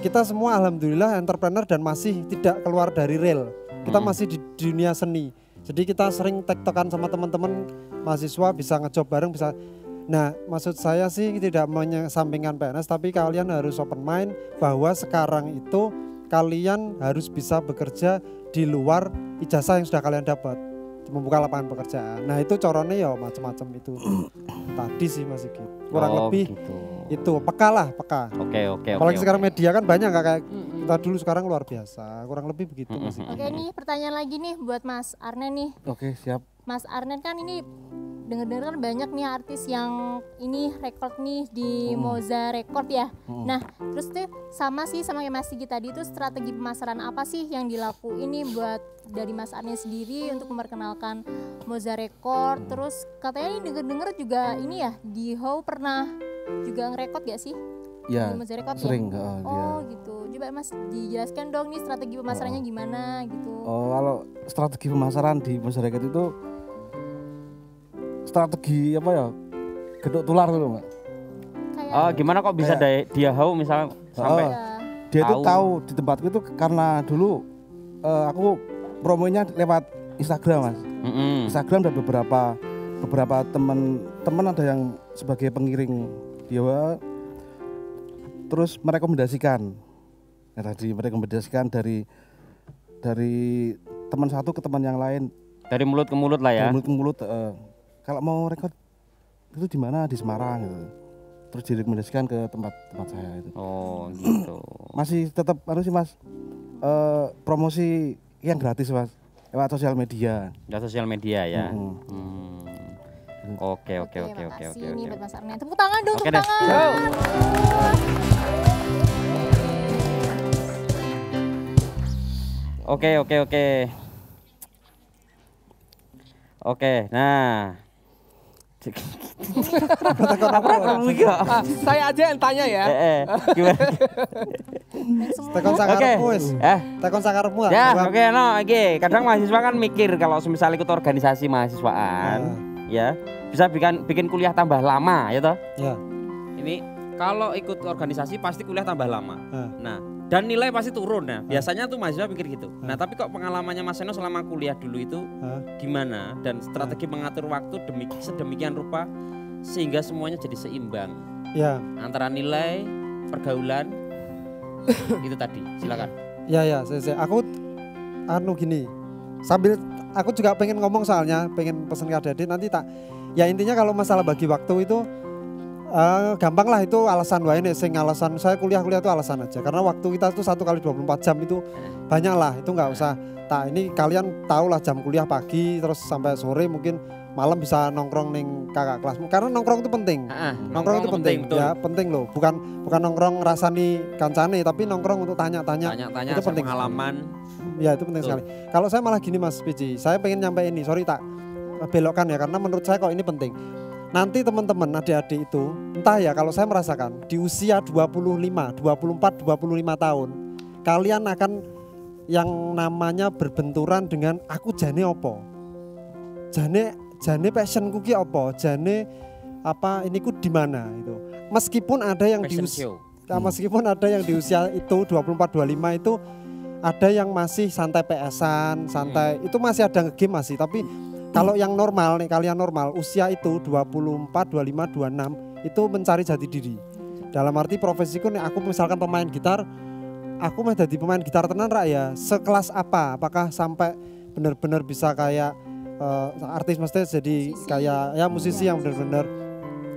Kita semua alhamdulillah entrepreneur dan masih tidak keluar dari rel. Kita masih di dunia seni. Jadi kita sering tektokan sama teman-teman mahasiswa, bisa ngejob bareng, bisa. Nah, maksud saya sih tidak menyampingkan PNS, tapi kalian harus open mind bahwa sekarang itu kalian harus bisa bekerja di luar ijazah yang sudah kalian dapat, membuka lapangan pekerjaan. Nah, itu corone ya macam-macam itu. Tadi sih Mas Sigit. Kurang lebih gitu. Itu peka lah, peka. Oke. Apalagi sekarang media kan banyak nggak kayak kita dulu, sekarang luar biasa. Kurang lebih begitu Mas Sigit. Oke nih, pertanyaan lagi nih buat Mas Arnen nih. Oke, siap. Mas Arnen kan ini denger-denger kan banyak nih artis yang ini record nih di Moza Record ya. Nah, terus tuh sama kayak Mas Sigit tadi tuh, strategi pemasaran apa sih yang dilakuin nih buat dari Mas Arnen sendiri untuk memperkenalkan Moza Record? Terus katanya ini denger-denger juga ini ya, di How pernah juga ngerekord gak sih? Ya, Di Moza Record sering. ya? Oh gitu. Coba Mas dijelaskan dong nih strategi pemasarannya gimana gitu. Oh, kalau strategi pemasaran di masyarakat itu strategi apa ya? Gedok tular dulu, Mbak. Kayak Gimana kok bisa dia How misalnya sampai Dia itu tahu di tempatku itu karena dulu aku promonya lewat Instagram, Mas. Instagram dan beberapa teman ada yang sebagai pengiring dia, terus merekomendasikan. Ya, tadi merekomendasikan dari teman satu ke teman yang lain. dari mulut ke mulut lah ya. Dari mulut ke mulut. Kalau mau rekod itu di mana? Di Semarang gitu. Terus direkomendasikan ke tempat saya itu. Oh gitu. Masih tetap harus sih Mas, promosi yang gratis Mas, lewat sosial media. Ya sosial media ya. Oke. makasih nih buat Mas Arnen. Tepuk tangan dong, Oke tepuk deh. tangan. Oke, nah. Saya aja yang tanya ya. Gimana? Tekon sakarepmu wis. Tekon sakarepmu. Ya, oke, no, oke. Kadang mahasiswa kan mikir kalau misal ikut organisasi mahasiswaan, ya bisa bikin kuliah tambah lama, ya toh? Ya. Ini kalau ikut organisasi pasti kuliah tambah lama. Nah, dan nilai pasti turun ya. Biasanya tuh mahasiswa pikir gitu. Nah, tapi kok pengalamannya Mas Seno selama kuliah dulu itu gimana, dan strategi mengatur waktu sedemikian rupa sehingga semuanya jadi seimbang. Ya. Antara nilai, pergaulan itu tadi. Silakan. Ya, aku gini. Sambil aku juga pengen ngomong soalnya, pengen pesen ke adik-adik nanti tak. Ya intinya kalau masalah bagi waktu itu gampang lah, itu alasan wae nih, sing alasan saya kuliah itu alasan aja, karena waktu kita itu 1 kali 24 jam itu banyak lah, itu nggak usah ini kalian tahu lah jam kuliah pagi terus sampai sore, mungkin malam bisa nongkrong ning kakak kelasmu, karena nongkrong itu penting. Nongkrong itu penting ya, penting loh, bukan nongkrong ngrasani kancane, tapi nongkrong untuk tanya-tanya itu penting. Pengalaman ya, itu penting sekali. Kalau saya malah gini Mas PJ, saya pengen nyampe ini, sorry tak belokkan ya, karena menurut saya kok ini penting. Nanti teman-teman adik-adik itu, entah ya, kalau saya merasakan di usia 24, 25 tahun, kalian akan yang namanya berbenturan dengan aku jane opo. Jane passionku ki opo, jane apa iniku di mana itu. Meskipun ada yang meskipun ada yang di usia itu 24 25 itu ada yang masih santai PS-an, santai itu masih ada nge-game masih, tapi kalau yang normal nih, kalian normal usia itu 24, 25, 26 itu mencari jati diri. Dalam arti profesiku nih, aku misalkan pemain gitar, aku mah jadi pemain gitar tenan rak ya. Sekelas apa? Apakah sampai benar-benar bisa kayak artis, mesti jadi kayak ya musisi yang benar-benar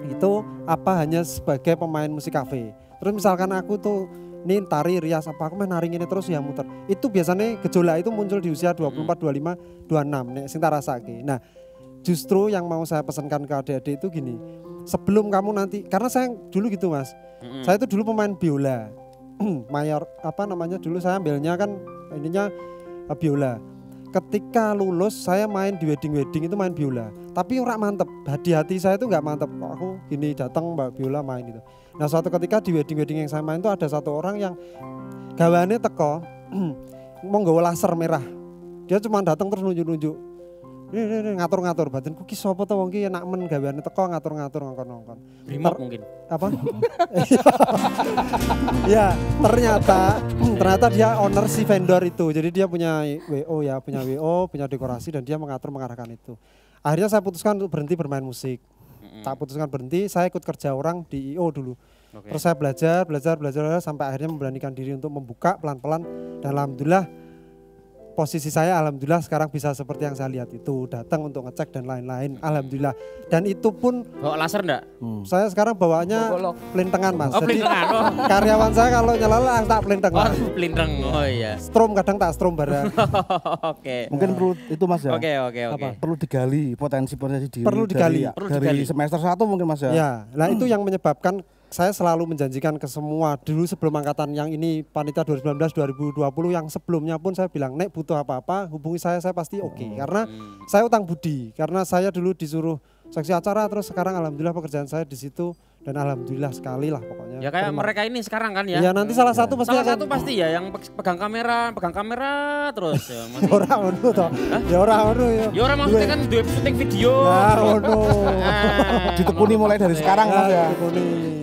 itu, apa hanya sebagai pemain musik kafe. Terus misalkan aku tuh nih tari rias apa, aku main nari ini terus ya muter. Itu biasanya gejolak itu muncul di usia 24, 25, 26 nek sing tak rasake. Nah, justru yang mau saya pesankan ke adik-adik itu gini. Sebelum kamu nanti, karena saya dulu gitu Mas. Saya itu dulu pemain biola. Mayor apa namanya, dulu saya ambilnya kan ininya biola. Ketika lulus saya main di wedding itu main biola. Tapi ora mantep. Di hati saya itu enggak mantep. Kok aku gini datang Mbak biola main gitu. Nah, suatu ketika di wedding yang saya main itu ada satu orang yang gawane teko mau nggawa laser merah. Dia cuma datang terus nunjuk-nunjuk. Ini ngatur-ngatur batinku ki sapa to wong ki enak men gaweane teko ngatur-ngatur ngongkon-ngongkon. Brimob mungkin. Apa? Ya, ternyata dia owner si vendor itu. Jadi dia punya WO ya, punya WO, punya dekorasi dan dia mengarahkan itu. Akhirnya saya putuskan untuk berhenti bermain musik. Tak putuskan berhenti, saya ikut kerja orang di IO dulu. Terus saya belajar sampai akhirnya memberanikan diri untuk membuka pelan-pelan dan alhamdulillah posisi saya alhamdulillah sekarang bisa seperti yang saya lihat itu, datang untuk ngecek dan lain-lain, alhamdulillah. Dan itu pun bawa laser enggak? Saya sekarang bawaannya pelintengan Mas. Oh, jadi pelintengan. karyawan saya kalau nyala tak pelinteng. Oh, pelinteng. Oh iya. Strom kadang tak strom bareng. Oke. Mungkin perlu itu Mas ya. Oke. Perlu digali potensi-potensi diri. Perlu digali. Dari semester 1 mungkin Mas ya. Ya, nah itu yang menyebabkan saya selalu menjanjikan ke semua dulu sebelum angkatan yang ini panitia 2019 2020 yang sebelumnya pun saya bilang nek butuh apa-apa hubungi saya pasti oke. Karena saya utang budi karena saya dulu disuruh seksi acara terus sekarang alhamdulillah pekerjaan saya di situ dan alhamdulillah sekali lah pokoknya. Ya kayak mereka ini sekarang kan ya. Ya nanti salah satu pasti ya yang pegang kamera terus ya. Ya ora ngono to. Ya ora ngono ya. Ya ora maksudnya kan duwe syuting video. Ya ngono. Ditekuni mulai dari sekarang Mas ya.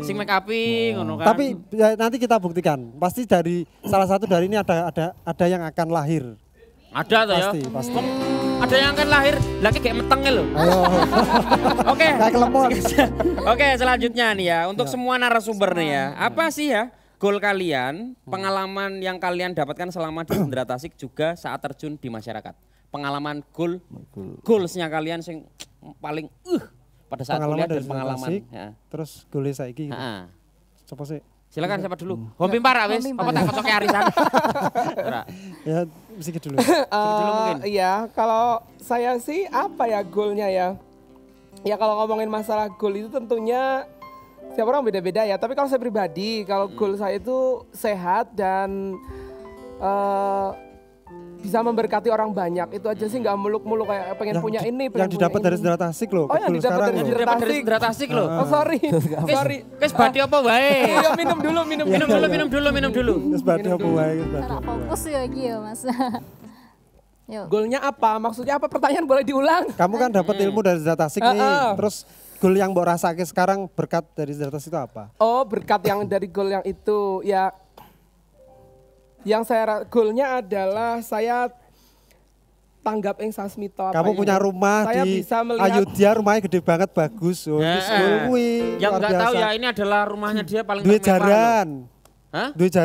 Sing make up-i ngono kan. Tapi ya, nanti kita buktikan. Pasti dari salah satu dari ini ada yang akan lahir. Ada tuh ya. Pasti. Ada yang akan lahir lagi kayak metengnya loh. Ayo. Oke. Kayak kelemot. Oke, selanjutnya nih ya untuk semua narasumber nih ya. Apa sih ya goal kalian, pengalaman yang kalian dapatkan selama di Sendera Tasik juga saat terjun di masyarakat? Pengalaman goalsnya kalian sing paling pada saat kuliah dan pengalaman. Ya. Terus goalnya saiki. Coba sih. Silakan siapa dulu? Hom Pimpar wis apa tak kocoke arisan? Ya, mesti dulu. Dulu mungkin. Iya, kalau saya sih apa ya goalnya ya? Ya kalau ngomongin masalah goal itu tentunya setiap orang beda-beda ya. Tapi kalau saya pribadi, kalau goal saya itu sehat dan bisa memberkati orang banyak. Itu aja sih, nggak muluk-muluk kayak pengen punya ini. Yang didapat dari Sendera Tasik loh. Oh yang didapat dari Sendera Tasik loh. Oh sorry. Kes badi apa wae? Iya minum dulu. Kes badi apa wae. Fokus ya iki ya Mas. Goalnya apa? Maksudnya apa? Pertanyaan boleh diulang? Kamu kan dapat ilmu dari Sendera Tasik nih. Terus goal yang mbok rasake sekarang berkat dari Sendera Tasik itu apa? Oh berkat yang dari goal yang itu ya. Yang saya goalnya adalah saya tanggap ing sasmito. Kamu punya rumah saya di bisa melihat Ayudhya, rumahnya gede banget bagus. Yang nggak tahu ya ini adalah rumahnya dia paling duit jaran. Hah? Duit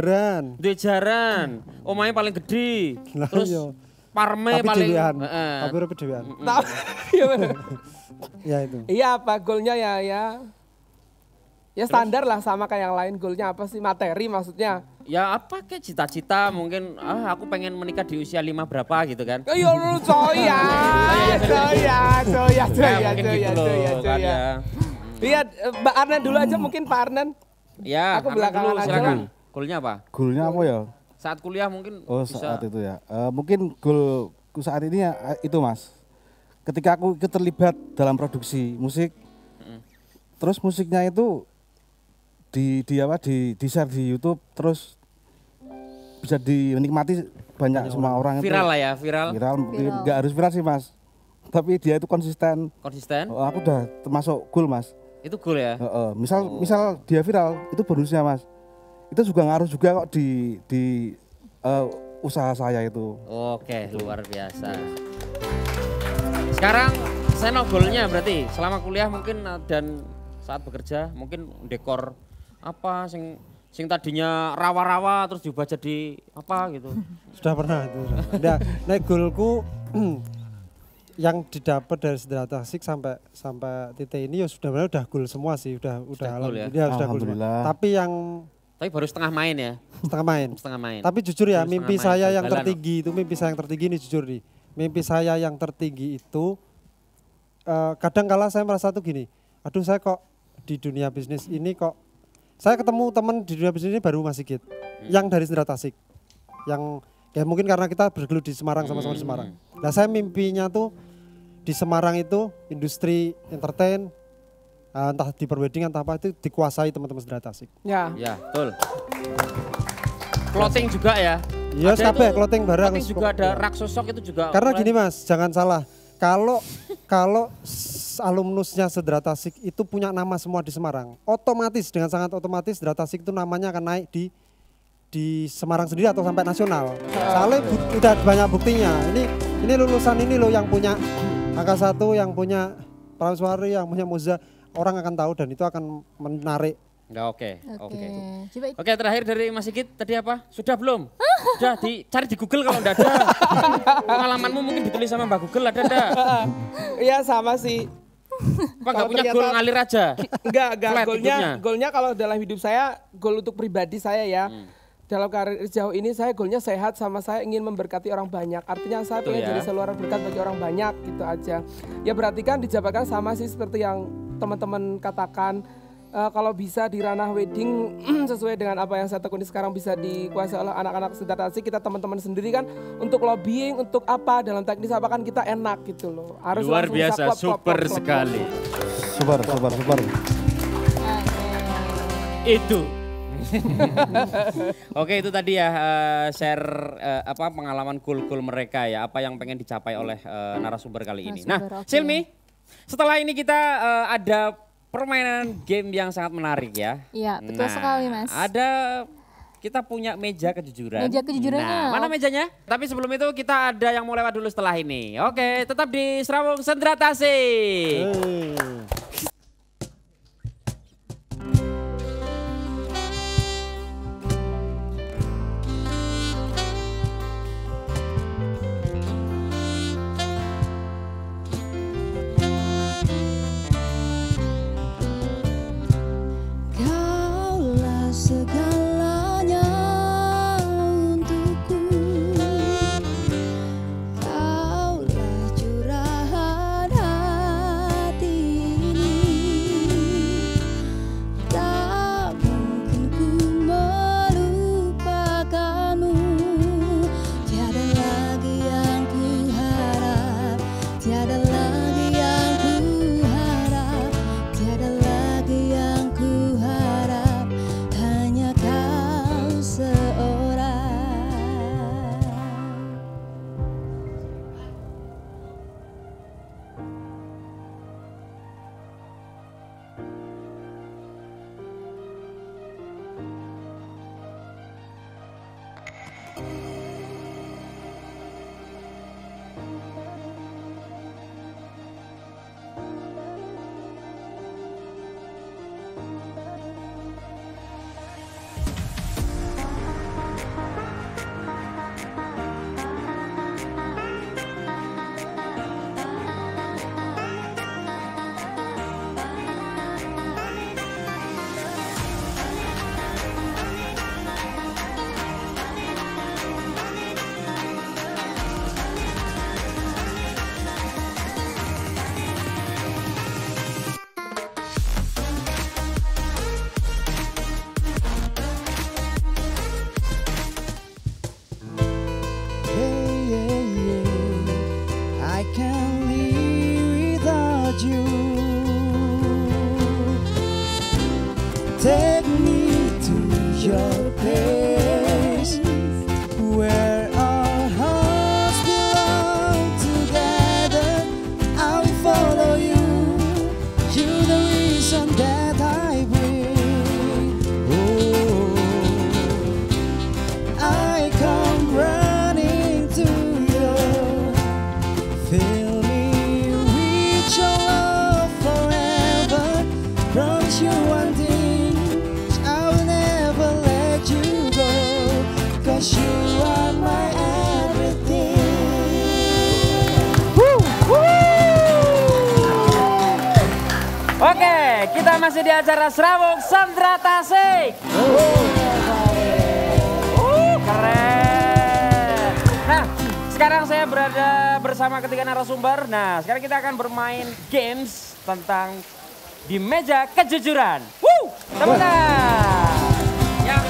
jaran. Omahnya paling gede. Terus parme paling. Tapi ora kedewean. Ya itu. Iya apa goalnya ya standar lah sama kayak yang lain. Goalnya apa sih? Materi maksudnya. Ya apa kayak cita-cita mungkin aku pengen menikah di usia 5 berapa gitu kan. Ya lu coya. Iya Mbak Arnan dulu aja mungkin Pak Arnan. Ya aku belakangan dulu, aja lah. Goalnya apa? Goalnya apa ya? Saat kuliah mungkin bisa. Saat itu ya. Mungkin goalku saat ini ya itu Mas. Ketika aku ikut terlibat dalam produksi musik. Terus musiknya itu di share di YouTube terus bisa dinikmati banyak semua orang viral itu. Lah ya, viral. Nggak harus viral sih Mas. Tapi dia itu konsisten. Aku udah termasuk goal Mas. Itu goal ya? Misal dia viral itu bonusnya Mas. Itu juga ngaruh juga kok di usaha saya itu. Oke, luar biasa. Sekarang saya goalnya berarti selama kuliah mungkin dan saat bekerja mungkin dekor apa sing tadinya rawa-rawa terus diubah jadi apa gitu. Sudah pernah itu. Nah, goalku yang didapat dari Sendera Tasik sampai titik ini ya udah goal semua sih, udah alhamdulillah. Tapi baru setengah main ya. Setengah main. Tapi jujur ya, mimpi saya yang tertinggi ini jujur nih. Mimpi saya yang tertinggi itu kadang kala saya merasa tuh gini, aduh saya kok di dunia bisnis ini kok saya ketemu teman di dunia bisnis ini baru Mas Sigit yang dari Sendera Tasik, yang ya mungkin karena kita bergelut di Semarang sama-sama di Semarang. Nah saya mimpinya tuh di Semarang itu industri entertain, entah di perwedding entah apa itu dikuasai teman-teman Sendera Tasik. Ya betul. Clothing juga ya. Iya, kabeh clothing barang. Clothing juga ada rak sosok itu juga. Karena gini Mas, jangan salah. Kalau alumnusnya Sedera Tasik itu punya nama semua di Semarang, otomatis dengan sangat otomatis Sedera Tasik itu namanya akan naik di Semarang sendiri atau sampai nasional. Soalnya udah banyak buktinya. Ini lulusan ini loh yang punya angka 1, yang punya Prameswari, yang punya Moza, orang akan tahu dan itu akan menarik. Enggak, oke. Coba Oke, terakhir dari Mas Sigit tadi apa? Sudah belum? Sudah dicari di Google kalau enggak ada. Pengalamanmu mungkin ditulis sama Mbak Google ada enggak? Iya sama sih. Apa enggak punya goal ngalir aja? Enggak, Flat hidupnya. goalnya kalau dalam hidup saya, goal untuk pribadi saya ya. Dalam karir sejauh ini saya goalnya sehat sama saya ingin memberkati orang banyak. Artinya saya Betul pengen ya. jadi saluran berkat bagi orang banyak gitu aja. Ya berarti kan dijabarkan sama sih seperti yang teman-teman katakan. Kalau bisa di ranah wedding sesuai dengan apa yang saya tekuni sekarang bisa dikuasai oleh anak-anak Sedera Tasik, kita teman-teman sendiri kan untuk lobbying, untuk apa dalam teknis apa kan kita enak gitu loh. Harus Luar langsung biasa, bisa klop, super klop, klop, sekali. Super. Itu. Oke, itu tadi ya share pengalaman cool mereka ya, apa yang pengen dicapai oleh narasumber kali ini. Nah, Silmi, setelah ini kita ada permainan game yang sangat menarik ya. Iya, betul sekali Mas. Kita punya meja kejujuran. Meja kejujurannya. Nah, mana mejanya? Tapi sebelum itu kita ada yang mau lewat dulu setelah ini. Oke, tetap di Serawung Sedera Tasik. Kaulah segalanya untukku, kaulah curahan hati ini. Tak mungkin ku melupakanmu, tiada lagi yang ku harap, tiada lagi yang ku harap, tiada lagi yang ku harap, hanya kau seorang. I can't live without you. Take me to your place where our hearts belong together. I will follow you. You're the reason that I breathe. Oh, I come running to you. Fill me with your love forever. Promise you one thing, I will never let you go. 'Cause you are my everything. Oke, kita masih di acara Serawung Sedera Tasik. Keren. Nah, sekarang saya berada bersama ketiga narasumber. Nah, sekarang kita akan bermain games tentang di meja kejujuran. Tepuk tangan. Ya.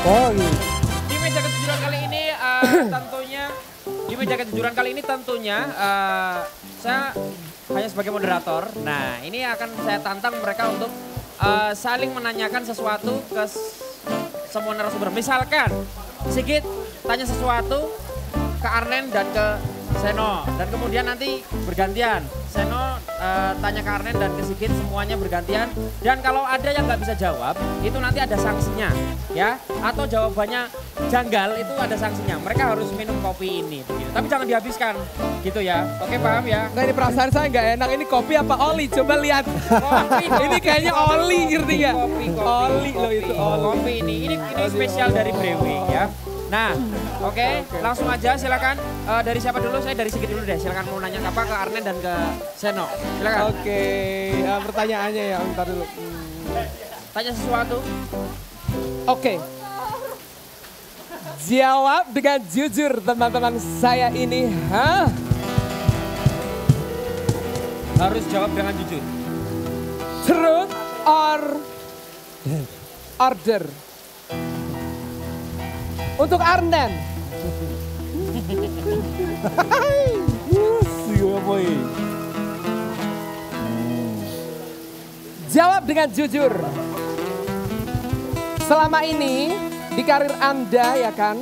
Di meja kejujuran kali ini tentunya saya hanya sebagai moderator. Nah, ini akan saya tantang mereka untuk saling menanyakan sesuatu ke semua narasumber. Misalkan Sigit tanya sesuatu ke Arnen dan ke Seno, dan kemudian nanti bergantian. Seno tanya ke Arnen dan ke Sigit semuanya bergantian. Dan kalau ada yang nggak bisa jawab, itu nanti ada sanksinya, ya. Atau jawabannya janggal, itu ada sanksinya. Mereka harus minum kopi ini, begitu. Tapi jangan dihabiskan, gitu ya. Oke, paham ya? Nah ini perasaan saya nggak enak, ini kopi apa oli? Coba lihat. Kopi, Ini kayaknya oli, ngerti nggak? Oli loh itu, oli. Kopi ini spesial dari Brewing ya. Nah, oke, langsung aja silakan. Dari siapa dulu? Saya dari Sigit dulu deh. Silakan mau nanya apa ke Arnen dan ke Seno. Silakan. Oke, pertanyaannya ya, bentar dulu. Tanya sesuatu. Oke. Jawab dengan jujur teman-teman saya ini, Harus jawab dengan jujur. Truth or order? Untuk Arnen. Jawab dengan jujur. Selama ini di karir Anda ya kan,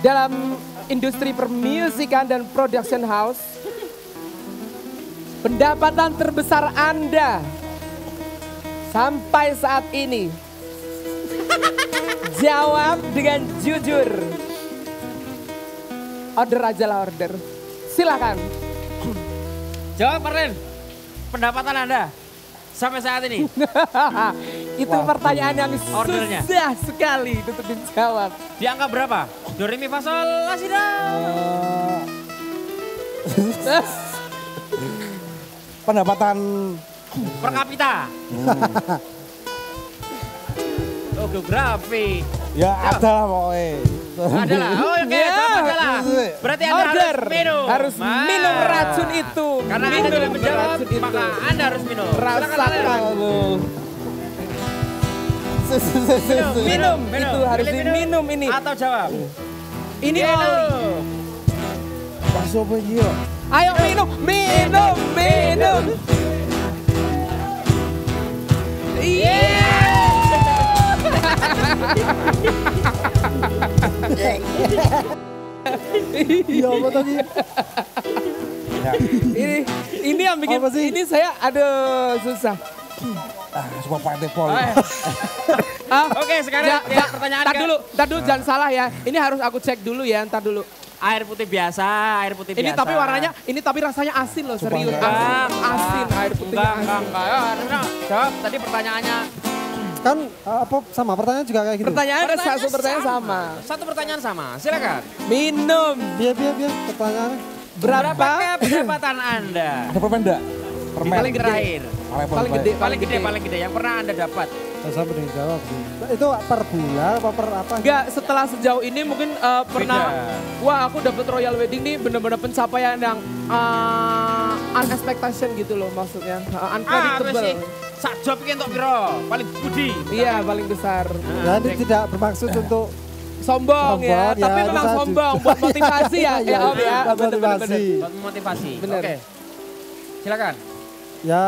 dalam industri permusikan dan production house, pendapatan terbesar Anda sampai saat ini. Jawab dengan jujur. Order aja lah, order. Silakan. Jawab Arnen. Pendapatan Anda sampai saat ini. Itu pertanyaan yang Ordernya. susah sekali untuk dijawab. Di angka berapa? Do, re, mi, fa, sol, la, si, do. Pendapatan Per kapita. Oh, geografi. ya ada lah pokoknya. Ada lah. Oh, oke, ada lah. Berarti Anda Order. harus minum. Harus minum racun itu. Karena Anda Minum tidak menjawab, racun itu. maka Anda harus minum. Silakan, Arnen. Rasakan. Minum, itu harus Pilih diminum ini. Atau jawab. Ini oli. Bakso apa ini ya? Ayo minum, minum, minum. Iya. Iya apa tadi? Ini yang bikin Apa sih? ini saya aduh susah. Semua partai pol. Oke, sekarang pertanyaan Tar dulu, jangan salah ya. Ini harus aku cek dulu ya, ntar dulu. Air putih biasa, air putih Ini biasa. tapi warnanya, ini tapi rasanya asin loh, serius. Enggak, Asin, air putihnya asin. Enggak. Jawab, tadi pertanyaannya. Kan apa sama pertanyaan juga kayak gitu. Pertanyaan satu pertanyaan sama. Satu pertanyaan sama, silakan. Minum Biar pertanyaannya. berapa? Pendapatan Anda? Ada permen enggak? Permen. Paling terakhir. Paling gede, Paling gede yang pernah Anda dapat. Saya mending jawab sih. Nah, itu per bulan apa per apa? Enggak, setelah sejauh ini mungkin pernah, wah aku dapat Royal Wedding nih bener-bener pencapaian yang unexpectation gitu loh maksudnya. Unpredictable. Sak job iki entuk piro? Paling budi. Iya, paling besar. Ya, ini tidak bermaksud untuk Sombong ya, Sombong, ya, tapi itu memang saya sombong buat motivasi ya. Iya, Om ya. buat Bener, motivasi. Buat memotivasi. Bener. Oke. Silakan. Ya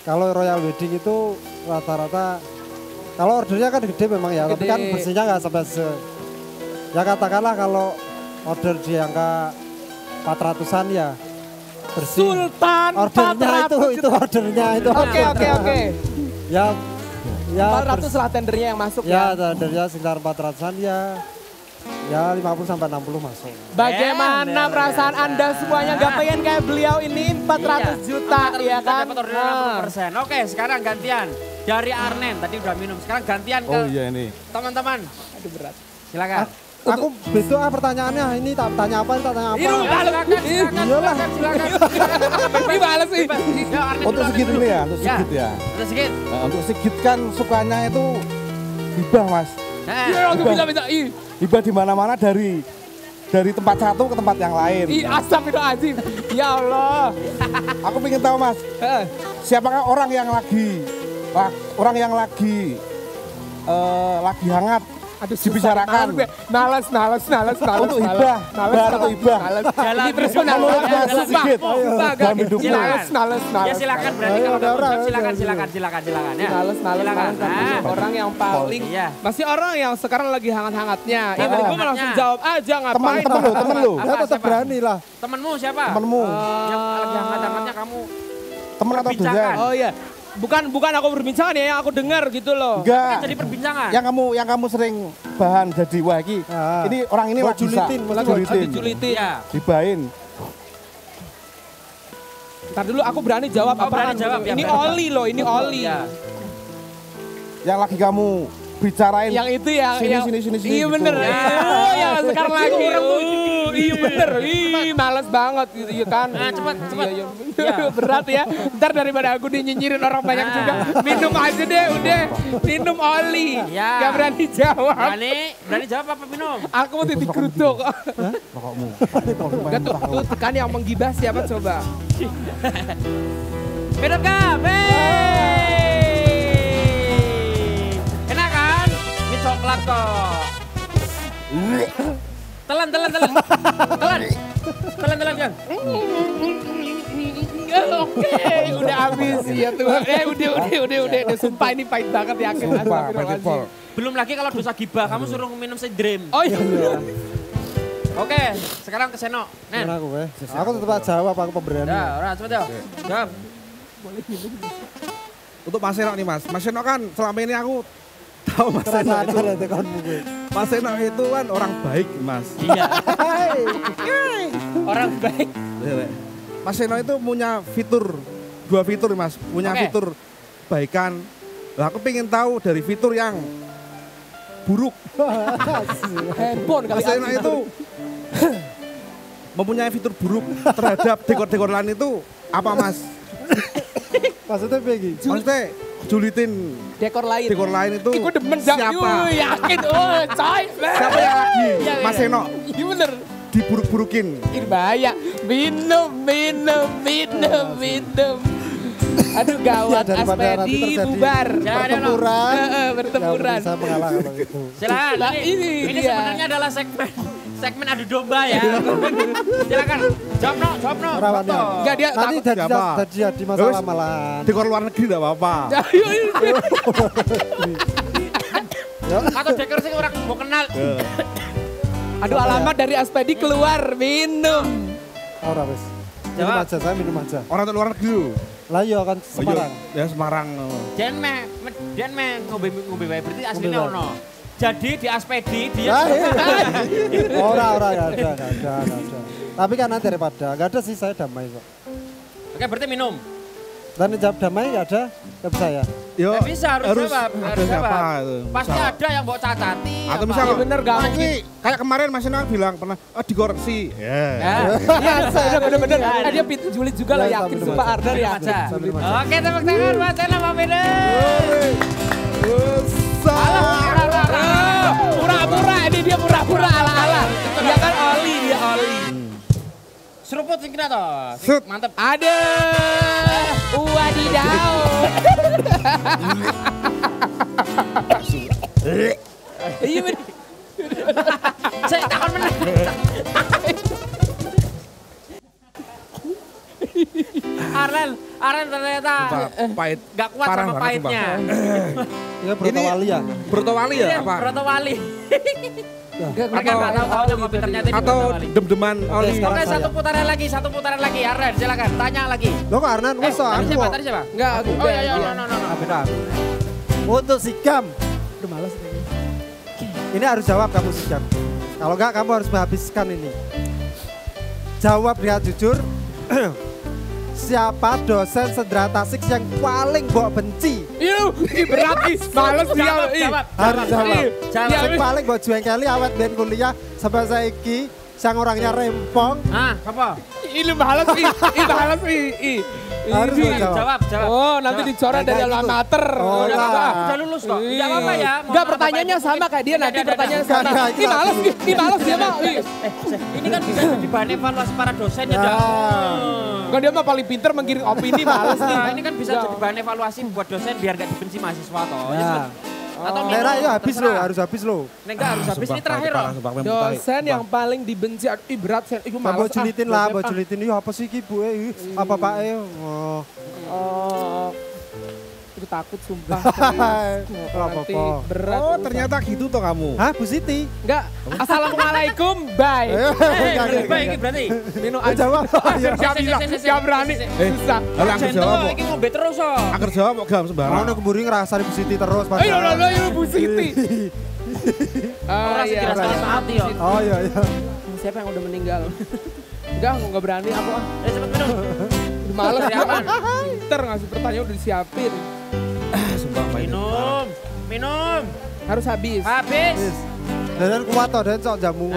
kalau Royal Wedding itu rata-rata kalau ordernya kan gede memang ya, tapi Gede. kan bersihnya nggak sampai ya katakanlah kalau order di angka 400-an ya bersih. Sultan Ordernya itu ordernya itu. Oke. Ya 400 lah tendernya yang masuk ya ya. ordernya sekitar 400-an ya 50 sampai 60 masuk. Bagaimana perasaan Anda semuanya nggak pengen kayak beliau ini 400 juta ya kan? Dapat orderan 60%. Oke, sekarang gantian dari Arnen. Tadi udah minum. Sekarang gantian ke Oh iya ini. teman-teman. Aduh berat. Silakan. Aku betul pertanyaannya ini tak tanya apa. Silakan. Gimana sih? Ya, Arnen Untuk dulu, Sigit Arnen dulu ya, untuk Ya. Sigit ya. Terus Sigit. Nah, untuk Sigit kan sukanya itu hibah mas. Iya, aku bisa. Hibah di mana-mana dari tempat satu ke tempat yang lain. Astagfirullahaladzim. Ya Allah. Aku pengen tahu mas, siapakah orang yang lagi hangat Aduh, dibicarakan. Males. Untuk hibah, bayar untuk hibah. Ini personal. Sedikit. Dalam hidupmu. Males. Ya silakan berarti kalau udah urusan silakan ya. Males. Silakan. Orang yang paling, Iya. masih orang yang sekarang lagi hangat-hangatnya. Ya tadi gue hangatnya. langsung jawab aja ngapain. Temen lu. Apa, Ya tetap siapa? berani lah. Temenmu siapa? Temenmu. Yang lagi hangat-hangatnya kamu. Temen atau Perbincangan. dosen? Oh iya. Bukan aku berbincang ya, yang aku dengar gitu loh. Enggak. Jadi perbincangan. Yang kamu sering bahan jadi wah ini orang ini Buat lagi julitin, bisa. Lagi julitin. Iya. Dibahin. Ntar dulu aku berani jawab Oh, berani apaan. jawab, ya, Ini berani. Oli loh, ini Oli. Iya. Yang lagi kamu bicarain. Yang itu ya. Sini, yang, sini, Iya gitu. bener. Ya. Oh yang sekarang lagi. Iya bener. Ih males banget gitu ya kan. Nah, cepat. Iya. Iya. Berat ya. Ntar daripada aku dinyinyirin orang banyak juga. Minum aja deh udah. Minum Oli. Ya. Gak berani jawab. Berani jawab apa minum? Aku mau titik geruduk. Rokokmu. Gak tuh kan yang menggibah siapa coba? Minum kah? Enak kan? Ini coklat kok. Telan, Jang. Oke, udah habis ya tuh. Udah. Sumpah ini pahit banget yakin. Sumpah, pakai pol. Belum lagi kalau dosa gibah, kamu suruh minum dream. Oh iya. Oke, sekarang ke Seno. Nen. Mana aku Aku tetap jawab, aku pemberani. Ya, orang cepet ya. Jawab. Untuk Mas Seno nih Mas. Mas Seno kan selama ini aku tahu Mas Seno Kerasaan itu. ada tekonmu gue. Mas Seno itu kan orang baik Mas. Iya. Orang baik. Mas Seno itu punya dua fitur Mas. Punya Oke. fitur baikan. Lah aku pengen tahu dari fitur yang buruk. Handphone kali Mas Seno itu mempunyai fitur buruk terhadap dekor-dekor lain itu apa Mas? Maksudnya Peggy. Maksudnya julitin dekor lain. dekor lain itu Ih, gue demen dah. siapa? Yakin. Oh, coy. Siapa yang lagi? Iya, Mas Seno Iya bener. diburuk-burukin. Ih, bahaya. Minum. Aduh gawat, Ya, daripada nanti Aspedi terjadi bubar. pertempuran. Bertempuran. Saya mengalah kalau gitu. Silakan. Nah, ini dia. sebenarnya adalah segmen adu domba ya. Silakan. Jawab no. Rawannya. Enggak dia Nanti Siapa? jadi masalah Terus? malahan. Dekor luar negeri enggak apa-apa. Atau dekor sih orang mau kenal. Aduh alamat dari Aspedi keluar. Minum. Ora wis. Minum Jawab. aja, saya minum aja. Orang luar negeri lho. Lah iya kan Oh, iya. Semarang. Ya Semarang. Dan ngombe wae berarti aslinya ono. Jadi di Aspedi dia Ah, iya. Ora enggak ada. Tapi kan nanti daripada enggak ada sih saya damai kok. Oke, berarti minum. Dan jawab damai enggak ada, enggak bisa ya. Yo, Nggak bisa harus jawab. ada Harus siapa jawab. itu? Pasti Misal. ada yang bawa catati. Atau apa. misalnya Iya, bener, gak ini kayak kemarin Mas Seno bilang pernah dikoreksi. Ya. Ya. Iya bener. Dia julid juga lah Ya, yakin. minum Sumpah aja. Ardan Minum yakin. aja. Sambil makan. Oke, tepuk tangan buat Seno Pak Beda. Pura-pura ini dia pura-pura ala-ala. Dia kan Oli, dia Oli. Seruput sing kena toh. Sing Set. Mantep. Ada wadidaw. Iya bener. Saya takon meneh. Arlen ternyata Pahit. gak kuat Parah sama banget, pahitnya. Ya Broto Wali ya. Broto Wali ya Iya, apa? Broto Wali. Mereka Atau- nggak tahu nama ternyata ini Atau Broto Wali. dem-deman Oli. sekarang Oke, saya. satu putaran lagi. Arlen, silakan tanya lagi. Lo kok Arnan wis so, Tadi aku siapa? kok. Tadi siapa? Enggak, aku Oh iya, dia. no. Beda. Untuk Sigam. Udah males ini. Ini harus jawab kamu Sigam. Kalau enggak kamu harus menghabiskan ini. Jawab dengan jujur. Siapa dosen sendera tasik yang paling mbok benci? Iya, berat nih. Males dia. Jawab. Harus jawab. Jawab. Yang paling mbok juengkeli awet ben kuliah sampai saiki sang orangnya rempong. Ah, apa? Ini males ih. Males ih. Harus Ini. jawab. Jawab. Oh, nanti Jawab. dicoret dari Enggak gitu. alamater. Oh, Udah lah. apa-apa, udah lulus kok. Tidak apa-apa ya. Enggak, pertanyaannya sama kayak dia nanti pertanyaan sama. Enggak, Ini males nih. Ini males dia mah. Ih. Ini kan bisa jadi bahan evaluasi para dosennya, Ya. Dak. Kan dia mah paling pinter menggiring opini males nih. Nah, ini kan bisa jadi bahan evaluasi buat dosen biar gak dibenci mahasiswa toh. Ya, Ya. cepet. Atau minum. Merah ya habis terserah. loh, harus habis loh. Nek enggak harus habis ini terakhir loh. Dosen yang paling dibenci, ih berat sen, iku Mbak males. julitin lah, mbak julitin. Iya apa sih ki bu? Apa pak Oh. Oh, aku takut sumpah. Nanti apa-apa. berat. Oh ternyata gitu toh kamu. Hah Bu Siti? Enggak, assalamualaikum, bye. Baik ini berarti. Minum Oh, jawab. Iya. Gak berani, susah. Lalu angker Jento, jawab kok. iki ngombe terus kok. Angker jawab kok gak Mau sembarang. nek keburi ngrasani Bu Siti terus pas. Ayo lo Bu Siti. Ora sing iya. dirasani saat yo. Oh iya iya. Siapa yang udah meninggal? Enggak, aku nggak berani aku ah. Cepet minum. Udah males ya kan. Pinter ngasih pertanyaan udah disiapin. Sumpah Pak. Minum. Minum. Harus habis. Habis. Dan kuat toh, dan sok jamu.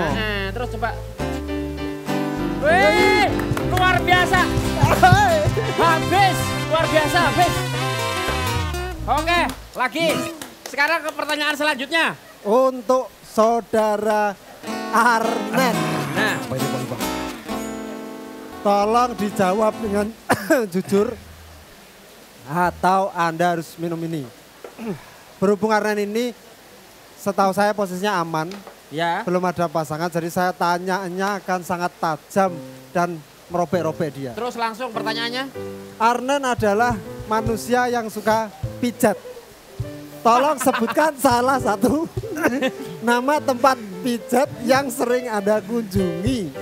Terus coba. Wih, luar biasa. Habis, luar biasa habis. Oke, lagi. Sekarang ke pertanyaan selanjutnya. Untuk saudara Arnen. Nah, Tolong dijawab dengan jujur atau Anda harus minum ini. Berhubung Arnen ini setahu saya posisinya aman, ya. belum ada pasangan, jadi saya tanyanya akan sangat tajam dan merobek-robek dia. Terus langsung pertanyaannya. Arnen adalah manusia yang suka pijat. Tolong sebutkan salah satu nama tempat pijat yang sering Anda kunjungi.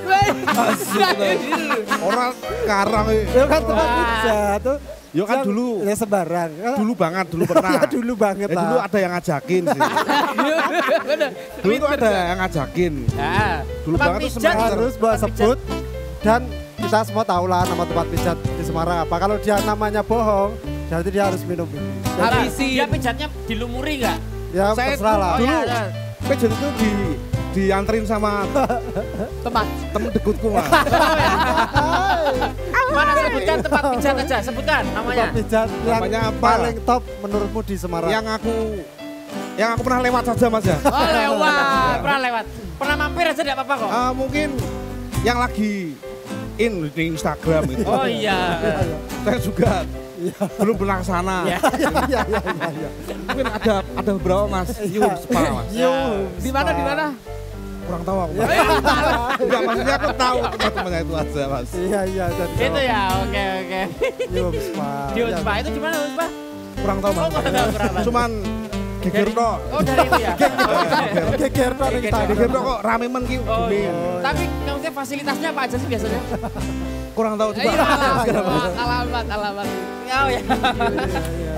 Orang karang Ya kan tempat pijat tuh. Yo kan dulu. Ya sembarang. Dulu banget, dulu pernah. Ya dulu banget Ya, dulu lah. ada yang ngajakin sih. Dulu itu ada yang ngajakin. Nah, Dulu tempat banget tuh pijat. semester. Harus buat sebut dan kita semua tahu lah nama tempat pijat di Semarang apa. Kalau dia namanya bohong, berarti dia harus minum ini. Habisin. Dia pijatnya dilumuri nggak? Ya Saya terserah lah. Oh dulu ya. pijat itu dianterin sama Teman. temen dekutku Mas. Mana sebutkan tempat pijat aja, sebutkan namanya. Tempat pijat yang Namanya apa? paling top menurutmu di Semarang. yang aku pernah lewat saja Mas ya. Oh lewat, pernah lewat. Pernah mampir aja tidak apa-apa kok. Mungkin yang lagi in di Instagram itu. Oh iya. Saya juga belum pernah ke sana. Iya. Iya iya iya. Mungkin ada beberapa Mas. Yuk, spa Mas. Di mana di mana? Kurang tahu aku. Mas. Enggak, maksudnya aku tahu teman-temannya itu aja Mas. Iya iya. Itu ya, oke. Yum Spa. Di Unspa itu di mana Unspa? Kurang tahu Mas. Oh, kurang tahu. Cuman geger tok. Oh dari itu ya. Geger tok ning Instagram. Geger tok kok rame men ki. Oh iya. Tapi maksudnya fasilitasnya apa aja sih biasanya? Kurang tahu juga. Alamat. Oh ya.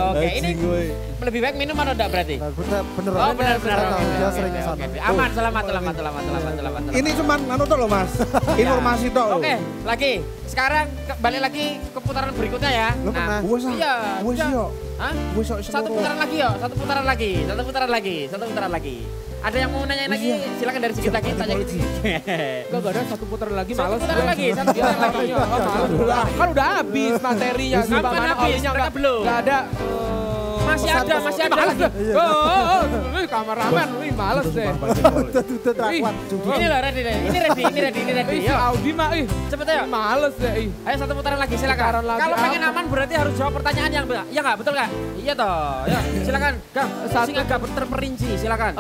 Oke, ini Anjing, woy. lebih baik minum atau enggak berarti? Bener. Oh benar-benar. Dia sering ke sana. Aman, selamat. Ini cuman anu tok loh Mas. Informasi tok loh. Oke, lagi. Sekarang balik lagi ke putaran berikutnya ya. Lu pernah? Wes ah. Iya. Wes yo. Hah? Wes yo Satu putaran lagi yo, satu putaran lagi. Ada yang mau nanya lagi? Silakan dari sedikit lagi tanya gitu. Enggak ada satu putaran lagi Satu males. putaran lagi, satu putaran lagi. Kan udah habis materinya. Kapan habis? Mereka belum. Enggak ada. Masih ada lagi. Ini kameramen, ini males deh. Tutut rakwat. Ini loh ready. Ini ready. Ih, si Yuk, Audi mah, ih. cepet ayo. Males deh, ih. Ayo satu putaran lagi silakan. Putaran lagi, Kalau pengen apa? aman berarti harus jawab pertanyaan yang benar. Iya enggak? Betul enggak? Iya toh. Ya, silakan. Gang, sing agak terperinci, silakan.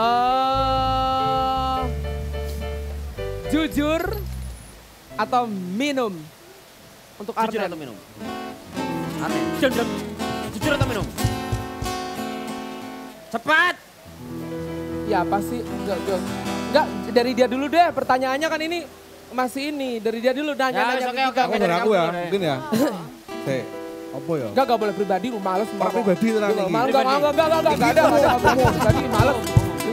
Jujur atau minum? Untuk Jujur Arnen. atau minum? Arnen. Jujur atau minum? Cepat. Ya apa sih? Enggak, dari dia dulu deh. Pertanyaannya kan ini masih ini. Dari dia dulu nanya-nanya Ya, oke. Aku dari aku ya, mungkin ya. Apa ya? Enggak boleh pribadi, males. Orang pribadi itu nanti. Enggak ada pribadi, males.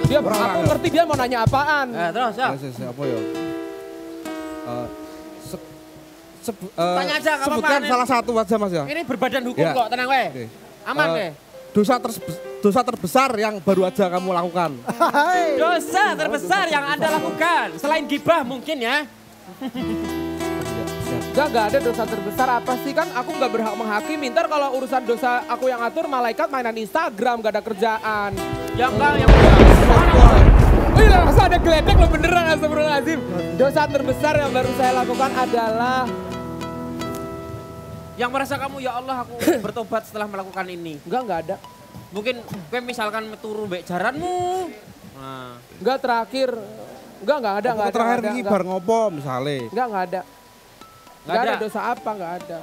Dia aku ngerti dia mau nanya apaan. Terus ya. Apa ya? Tanya aja, nggak sebutkan apa-apa, salah satu aja Mas ya. Ini berbadan hukum Ya. kok, tenang weh. Oke. Aman Eh, weh. Dosa terbesar yang baru aja kamu lakukan. Dosa terbesar yang Anda lakukan selain gibah mungkin ya. Enggak ada dosa terbesar apa sih, kan aku nggak berhak menghakimi. Ntar kalau urusan dosa aku yang atur, malaikat mainan Instagram, gak ada kerjaan. Yang enggak, yang Wih, masa ada geledek lo beneran, astagfirullahaladzim. Dosa terbesar yang baru saya lakukan adalah yang merasa kamu ya Allah aku bertobat setelah melakukan ini. enggak ada. mungkin kowe misalkan turu mbek jaranmu. Nah, Enggak terakhir. Enggak ada, enggak ada. Terakhir enggak ini ada. bar ngopo misale. Enggak ada. Nggak Enggak ada ada. dosa apa, enggak ada.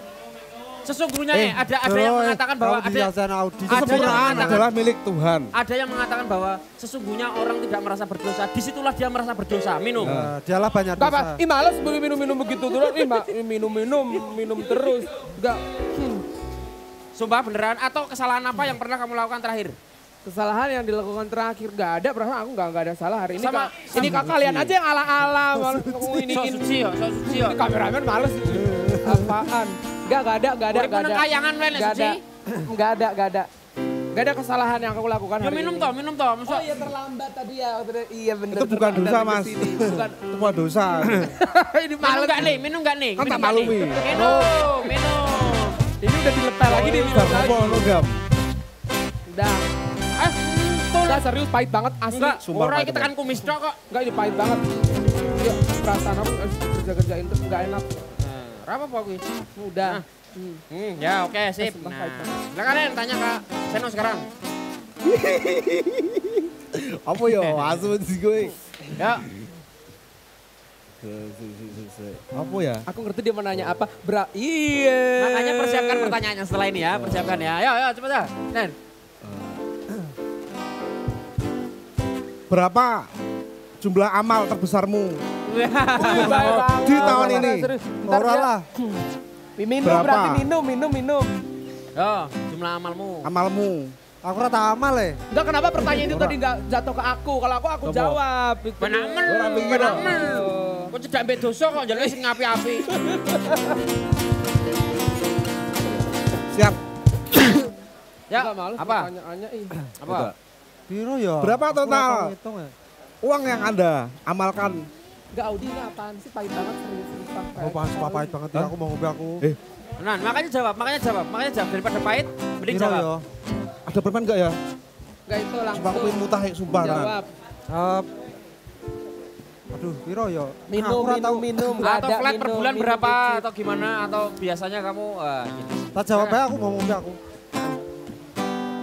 sesungguhnya ada yang mengatakan bahwa ada Kesempurnaan adalah milik Tuhan. Ada yang mengatakan bahwa sesungguhnya orang tidak merasa berdosa, disitulah dia merasa berdosa. Minum. Dialah banyak Enggak, Pak. dosa. Ih, males minum begitu terus. Minum terus. Enggak. Sumpah beneran atau kesalahan apa yang pernah kamu lakukan terakhir? Kesalahan yang dilakukan terakhir enggak ada, perasaan aku enggak ada salah hari ini. Sama- Ini Kak kalian aja yang ala-ala malu ini Sok suci yo, sok suci yo. Ini kameramen males. Apaan? Enggak ada. Urip nang kayangan wae nek suci. Enggak ada. Enggak ada kesalahan yang aku lakukan Yo hari minum ini. toh, minum toh. Oh iya terlambat tadi ya. Iya benar. Itu bukan dosa, Mas. Bukan. Itu bukan dosa. Ini Minum males. enggak nih? Minum enggak nih? Kan tak Minum nggak nih? maklumi. Minum. Ini udah dilepel lagi nih minum Bar lagi. ngopo logam. Udah. Udah serius pahit banget asli. Enggak, Sumpah, orang Pak, kita kan kumis tok kok. Enggak ini pahit banget. Ya, perasaan aku kerja-kerjain terus enggak enak. Apa apa kuwi? Udah. Ya oke sip. Sumpah, Nah, pahit banget. silakan Den, tanya Kak Seno sekarang. Apa yo asu sih gue. Ya, Apa ya? Aku ngerti dia mau nanya apa. Iya. makanya persiapkan pertanyaannya setelah ini ya, persiapkan ya. Ayo, cepet ya. Den. Berapa jumlah amal terbesarmu Baik banget. di tahun ini? Serius. Ntar Ora dia- lah. Minum Berapa? berarti minum. Yo, jumlah amalmu. Amalmu. Aku rata amal ya. Enggak kenapa pertanyaan itu tadi enggak jatuh ke aku. Kalau aku jawab. Gitu. Penamen, Ora mikir, penamen. Kok cedak mbek dosa kok njaluk sing ngapi-api. Siap. Ya, Enggak males apa? pertanyaannya. Apa? Biro ya. Berapa total? Aku hitung ya. Uang yang Anda amalkan. Enggak Audi ini apaan sih pahit banget serius. Sumpah. Oh pas pahit banget ya aku mau ngopi aku. Nah, makanya jawab daripada pahit, mending Biro jawab. ya. Ada permen enggak ya? Enggak itu Sumpah aku langsung. pengen mutah sumpah kan. Jawab. Aduh, biro ya. Minum. Enggak Atau ada flat per minum, bulan minum berapa dikit. atau gimana atau biasanya kamu gini. Tak jawab aja aku mau ngopi aku.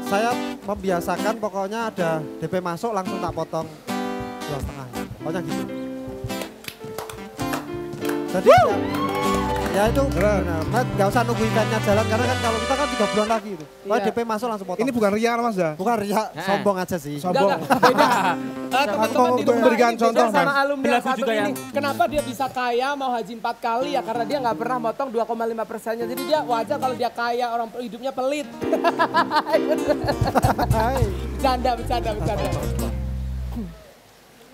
Saya membiasakan pokoknya ada DP masuk langsung tak potong 2,5. Pokoknya gitu. Jadi ya itu Keren. benar. Nggak usah nunggu eventnya jalan karena kan kalau kita kan 3 bulan lagi itu. Pokoknya Iya. DP masuk langsung potong. Ini bukan ria Mas ya? bukan ria, sombong aja sih. Sombong. Enggak, beda. Teman-teman di rumah memberikan ini contoh, beda sama Mas. alumni yang Belagu satu juga ini. ya. Kenapa dia bisa kaya mau haji 4 kali ya? Karena dia nggak pernah motong 2,5%-nya. Jadi dia wajar kalau dia kaya, orang hidupnya pelit. Bercanda.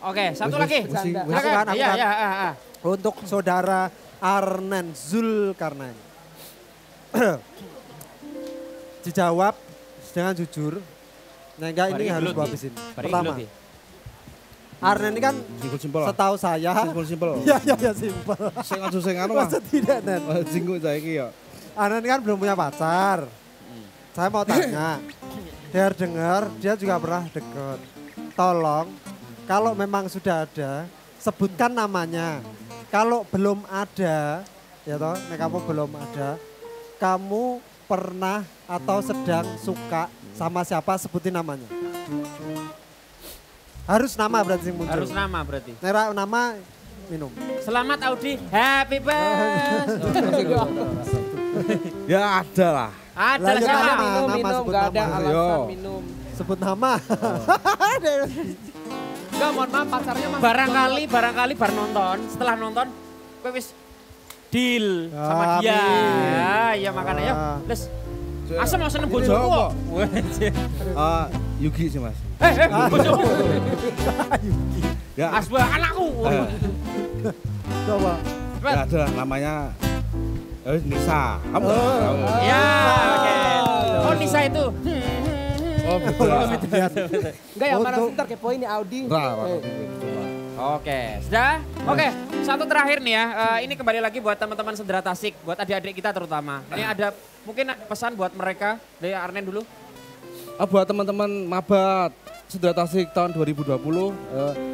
Oke, satu lagi. Bercanda. Silakan. Aku Iya, kan. iya, Untuk saudara Arnen Zulkarnain. Dijawab dengan jujur. Nah enggak ini Bari harus gelut, gua Ki. habisin. Bari Pertama, gelut, Ki. Arnen ini kan Simpel lah. setahu saya. Simpel. Ya simpel. Sing aja sing anu Mas. Masa tidak, Nen? Jinggu saiki ya. Arnen kan belum punya pacar. Saya mau tanya. Dengar dia juga pernah deket. Tolong, kalau memang sudah ada, sebutkan namanya. Kalau belum ada, ya toh, nek kamu belum ada, kamu pernah atau sedang suka sama siapa, sebutin namanya. Harus nama berarti yang muncul. Harus nama berarti. Nera nama minum. Selamat Audi, happy birthday. Ya ada lah. Ada Lah, lah ya, siapa? nama, Minum, sebut nggak ada nama. alasan Yo. minum. Sebut nama. Enggak, mohon maaf pacarnya masih Barangkali bar nonton, setelah nonton kowe wis deal sama dia. Amin. Ya, iya makanya ya. Les asem mau seneng Ini bojoku apa? kok. Yugi sih Mas. Bojoku. Ya, Asba anakku. Coba. ya ada namanya Nisa. Kamu tahu? Ya, oke. Oh Nisa itu. Oh betul. Enggak ya, mana ntar kepoin nih Audi. Oke, sudah? Oke, satu terakhir nih ya. Ini kembali lagi buat teman-teman Sendera Tasik, buat adik-adik kita terutama. Ini ada mungkin pesan buat mereka. Dari Arnen dulu. Buat teman-teman maba Sendera Tasik tahun 2020,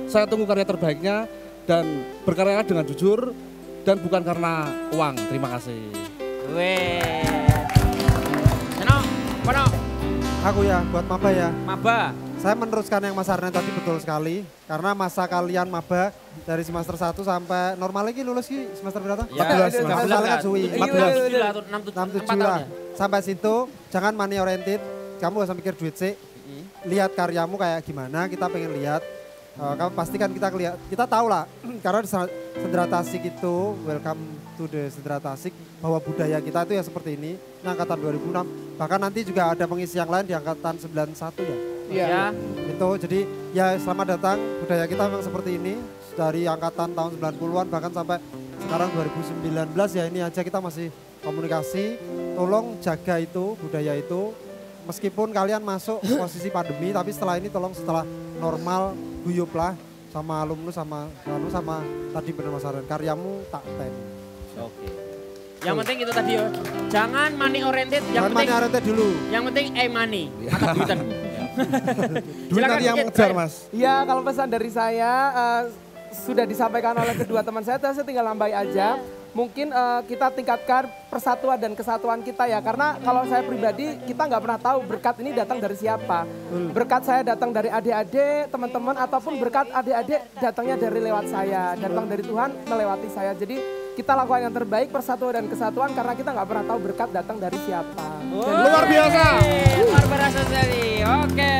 saya tunggu karya terbaiknya dan berkarya dengan jujur dan bukan karena uang. Terima kasih. Weh. Seno, Pono. Aku ya, buat maba ya. Maba. Saya meneruskan yang Mas Arnen tadi betul sekali. Karena masa kalian maba dari semester 1 sampai normal lagi lulus ki semester berapa? Ya, 14 kan suwi. 14 67 lah. Sampai situ jangan money oriented. Kamu gak usah mikir duit sih. Lihat karyamu kayak gimana, kita pengen lihat. Kamu pastikan kita tahu lah. Karena di Sendera Tasik itu, welcome to the Sendera Tasik. Bahwa budaya kita itu ya seperti ini. Ini angkatan 2006. Bahkan nanti juga ada pengisi yang lain di angkatan 91 ya. Iya. Itu jadi ya selamat datang, budaya kita memang seperti ini. Dari angkatan tahun 90-an bahkan sampai sekarang 2019 ya ini aja kita masih komunikasi. Tolong jaga itu, budaya itu. Meskipun kalian masuk posisi pandemi, tapi setelah ini tolong setelah normal guyup lah sama alumnus sama tadi benar Mas Aren, karyamu tak ten. Oke. Yang penting itu tadi ya, jangan money oriented. Jangan money oriented dulu. Yang penting money, mata duitan. Duit nanti yang mengejar Mas. Ya kalau pesan dari saya sudah disampaikan oleh kedua teman saya tinggal lambai aja. Mungkin kita tingkatkan persatuan dan kesatuan kita ya. Karena kalau saya pribadi kita nggak pernah tahu berkat ini datang dari siapa. Berkat saya datang dari adik-adik, teman-teman ataupun berkat adik-adik datangnya dari lewat saya. Datang dari Tuhan melewati saya. Jadi kita lakukan yang terbaik persatuan dan kesatuan karena kita nggak pernah tahu berkat datang dari siapa. Luar biasa. Luar biasa sekali. Oke.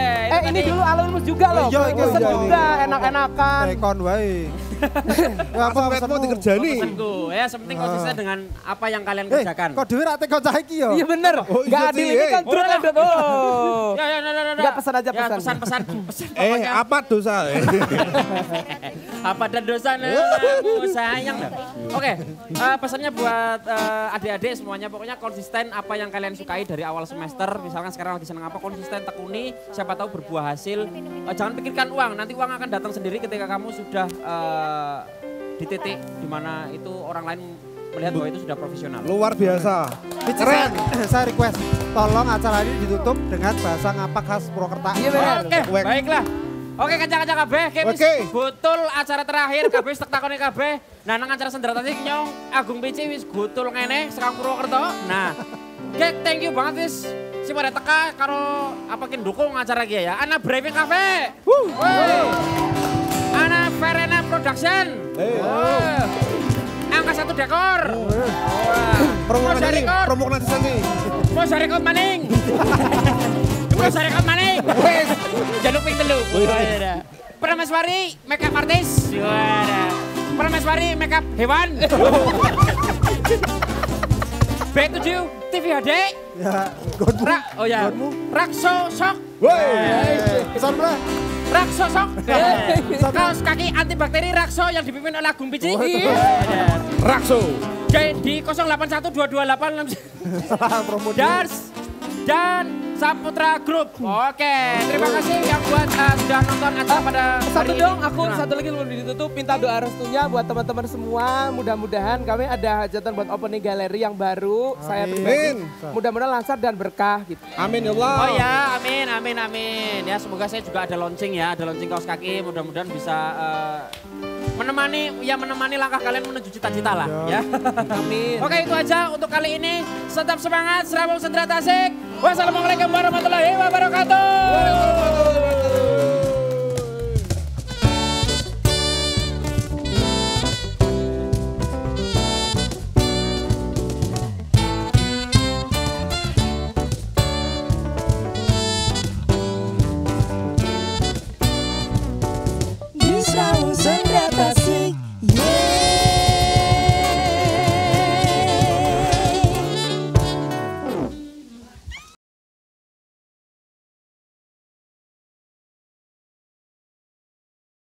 Ini dulu alumnus juga loh. Pesen juga enak-enakan. Tekon wae. Apa petmu dikerjani? Pesanku ya, sepenting konsisten dengan apa yang kalian kerjakan. Kok dhewe ra tekon cah iki yo? Iya bener. Gak adil ini kan trut ada. Ya. Enggak pesan aja pesan. Pesan. Apa dosa? Apa dan dosa namamu sayang. Oke, pesannya buat adik-adik semuanya pokoknya konsisten apa yang kalian sukai dari awal semester. Misalkan sekarang lagi seneng apa, konsisten tekuni, siapa tahu berbuah hasil. Jangan pikirkan uang, nanti uang akan datang sendiri ketika kamu sudah di titik di mana itu orang lain melihat bahwa itu sudah profesional. Luar biasa. Keren. Saya request, tolong acara ini ditutup dengan bahasa ngapak khas Purwokerto. Iya benar. Oke, baiklah. Oke, kancang-kancang kabeh, betul acara terakhir kabeh tak takoni kabeh. Nah, nang acara Sendera Tasik nyong Agung Pici wis gutul ngene sekang Purwokerto. Nah, thank you banget wis si pada teka karo apa ki ndukung acara iki ya. Ana Brewing Cafe. Ana Verena Production. Angka 1 Dekor. Promo nanti sini. Mau rekod maning. Mau rekod maning. Jaluk ping telu. Prameswari makeup artis. Prameswari makeup hewan. B7 TV HD. Ya, godmu. Rakso sok. Pesan berapa? Rakso sok. Kaos kaki antibakteri Rakso yang dipimpin oleh Agung Pici. Rakso. Di 081228 dan Saputra Group. Oke, terima kasih yang buat sudah nonton acara pada Satu hari dong, ini. aku satu lagi belum ditutup, minta doa restunya buat teman-teman semua. Mudah-mudahan kami ada hajatan buat opening galeri yang baru. Saya pribadi mudah-mudahan lancar dan berkah gitu. Amin ya Allah. Oh ya, amin. Ya semoga saya juga ada launching kaos kaki. Mudah-mudahan bisa menemani langkah kalian menuju cita-cita lah ya. Amin. Oke, itu aja untuk kali ini. Tetap semangat, Serabung Sendera Tasik. Wassalamualaikum warahmatullahi wabarakatuh.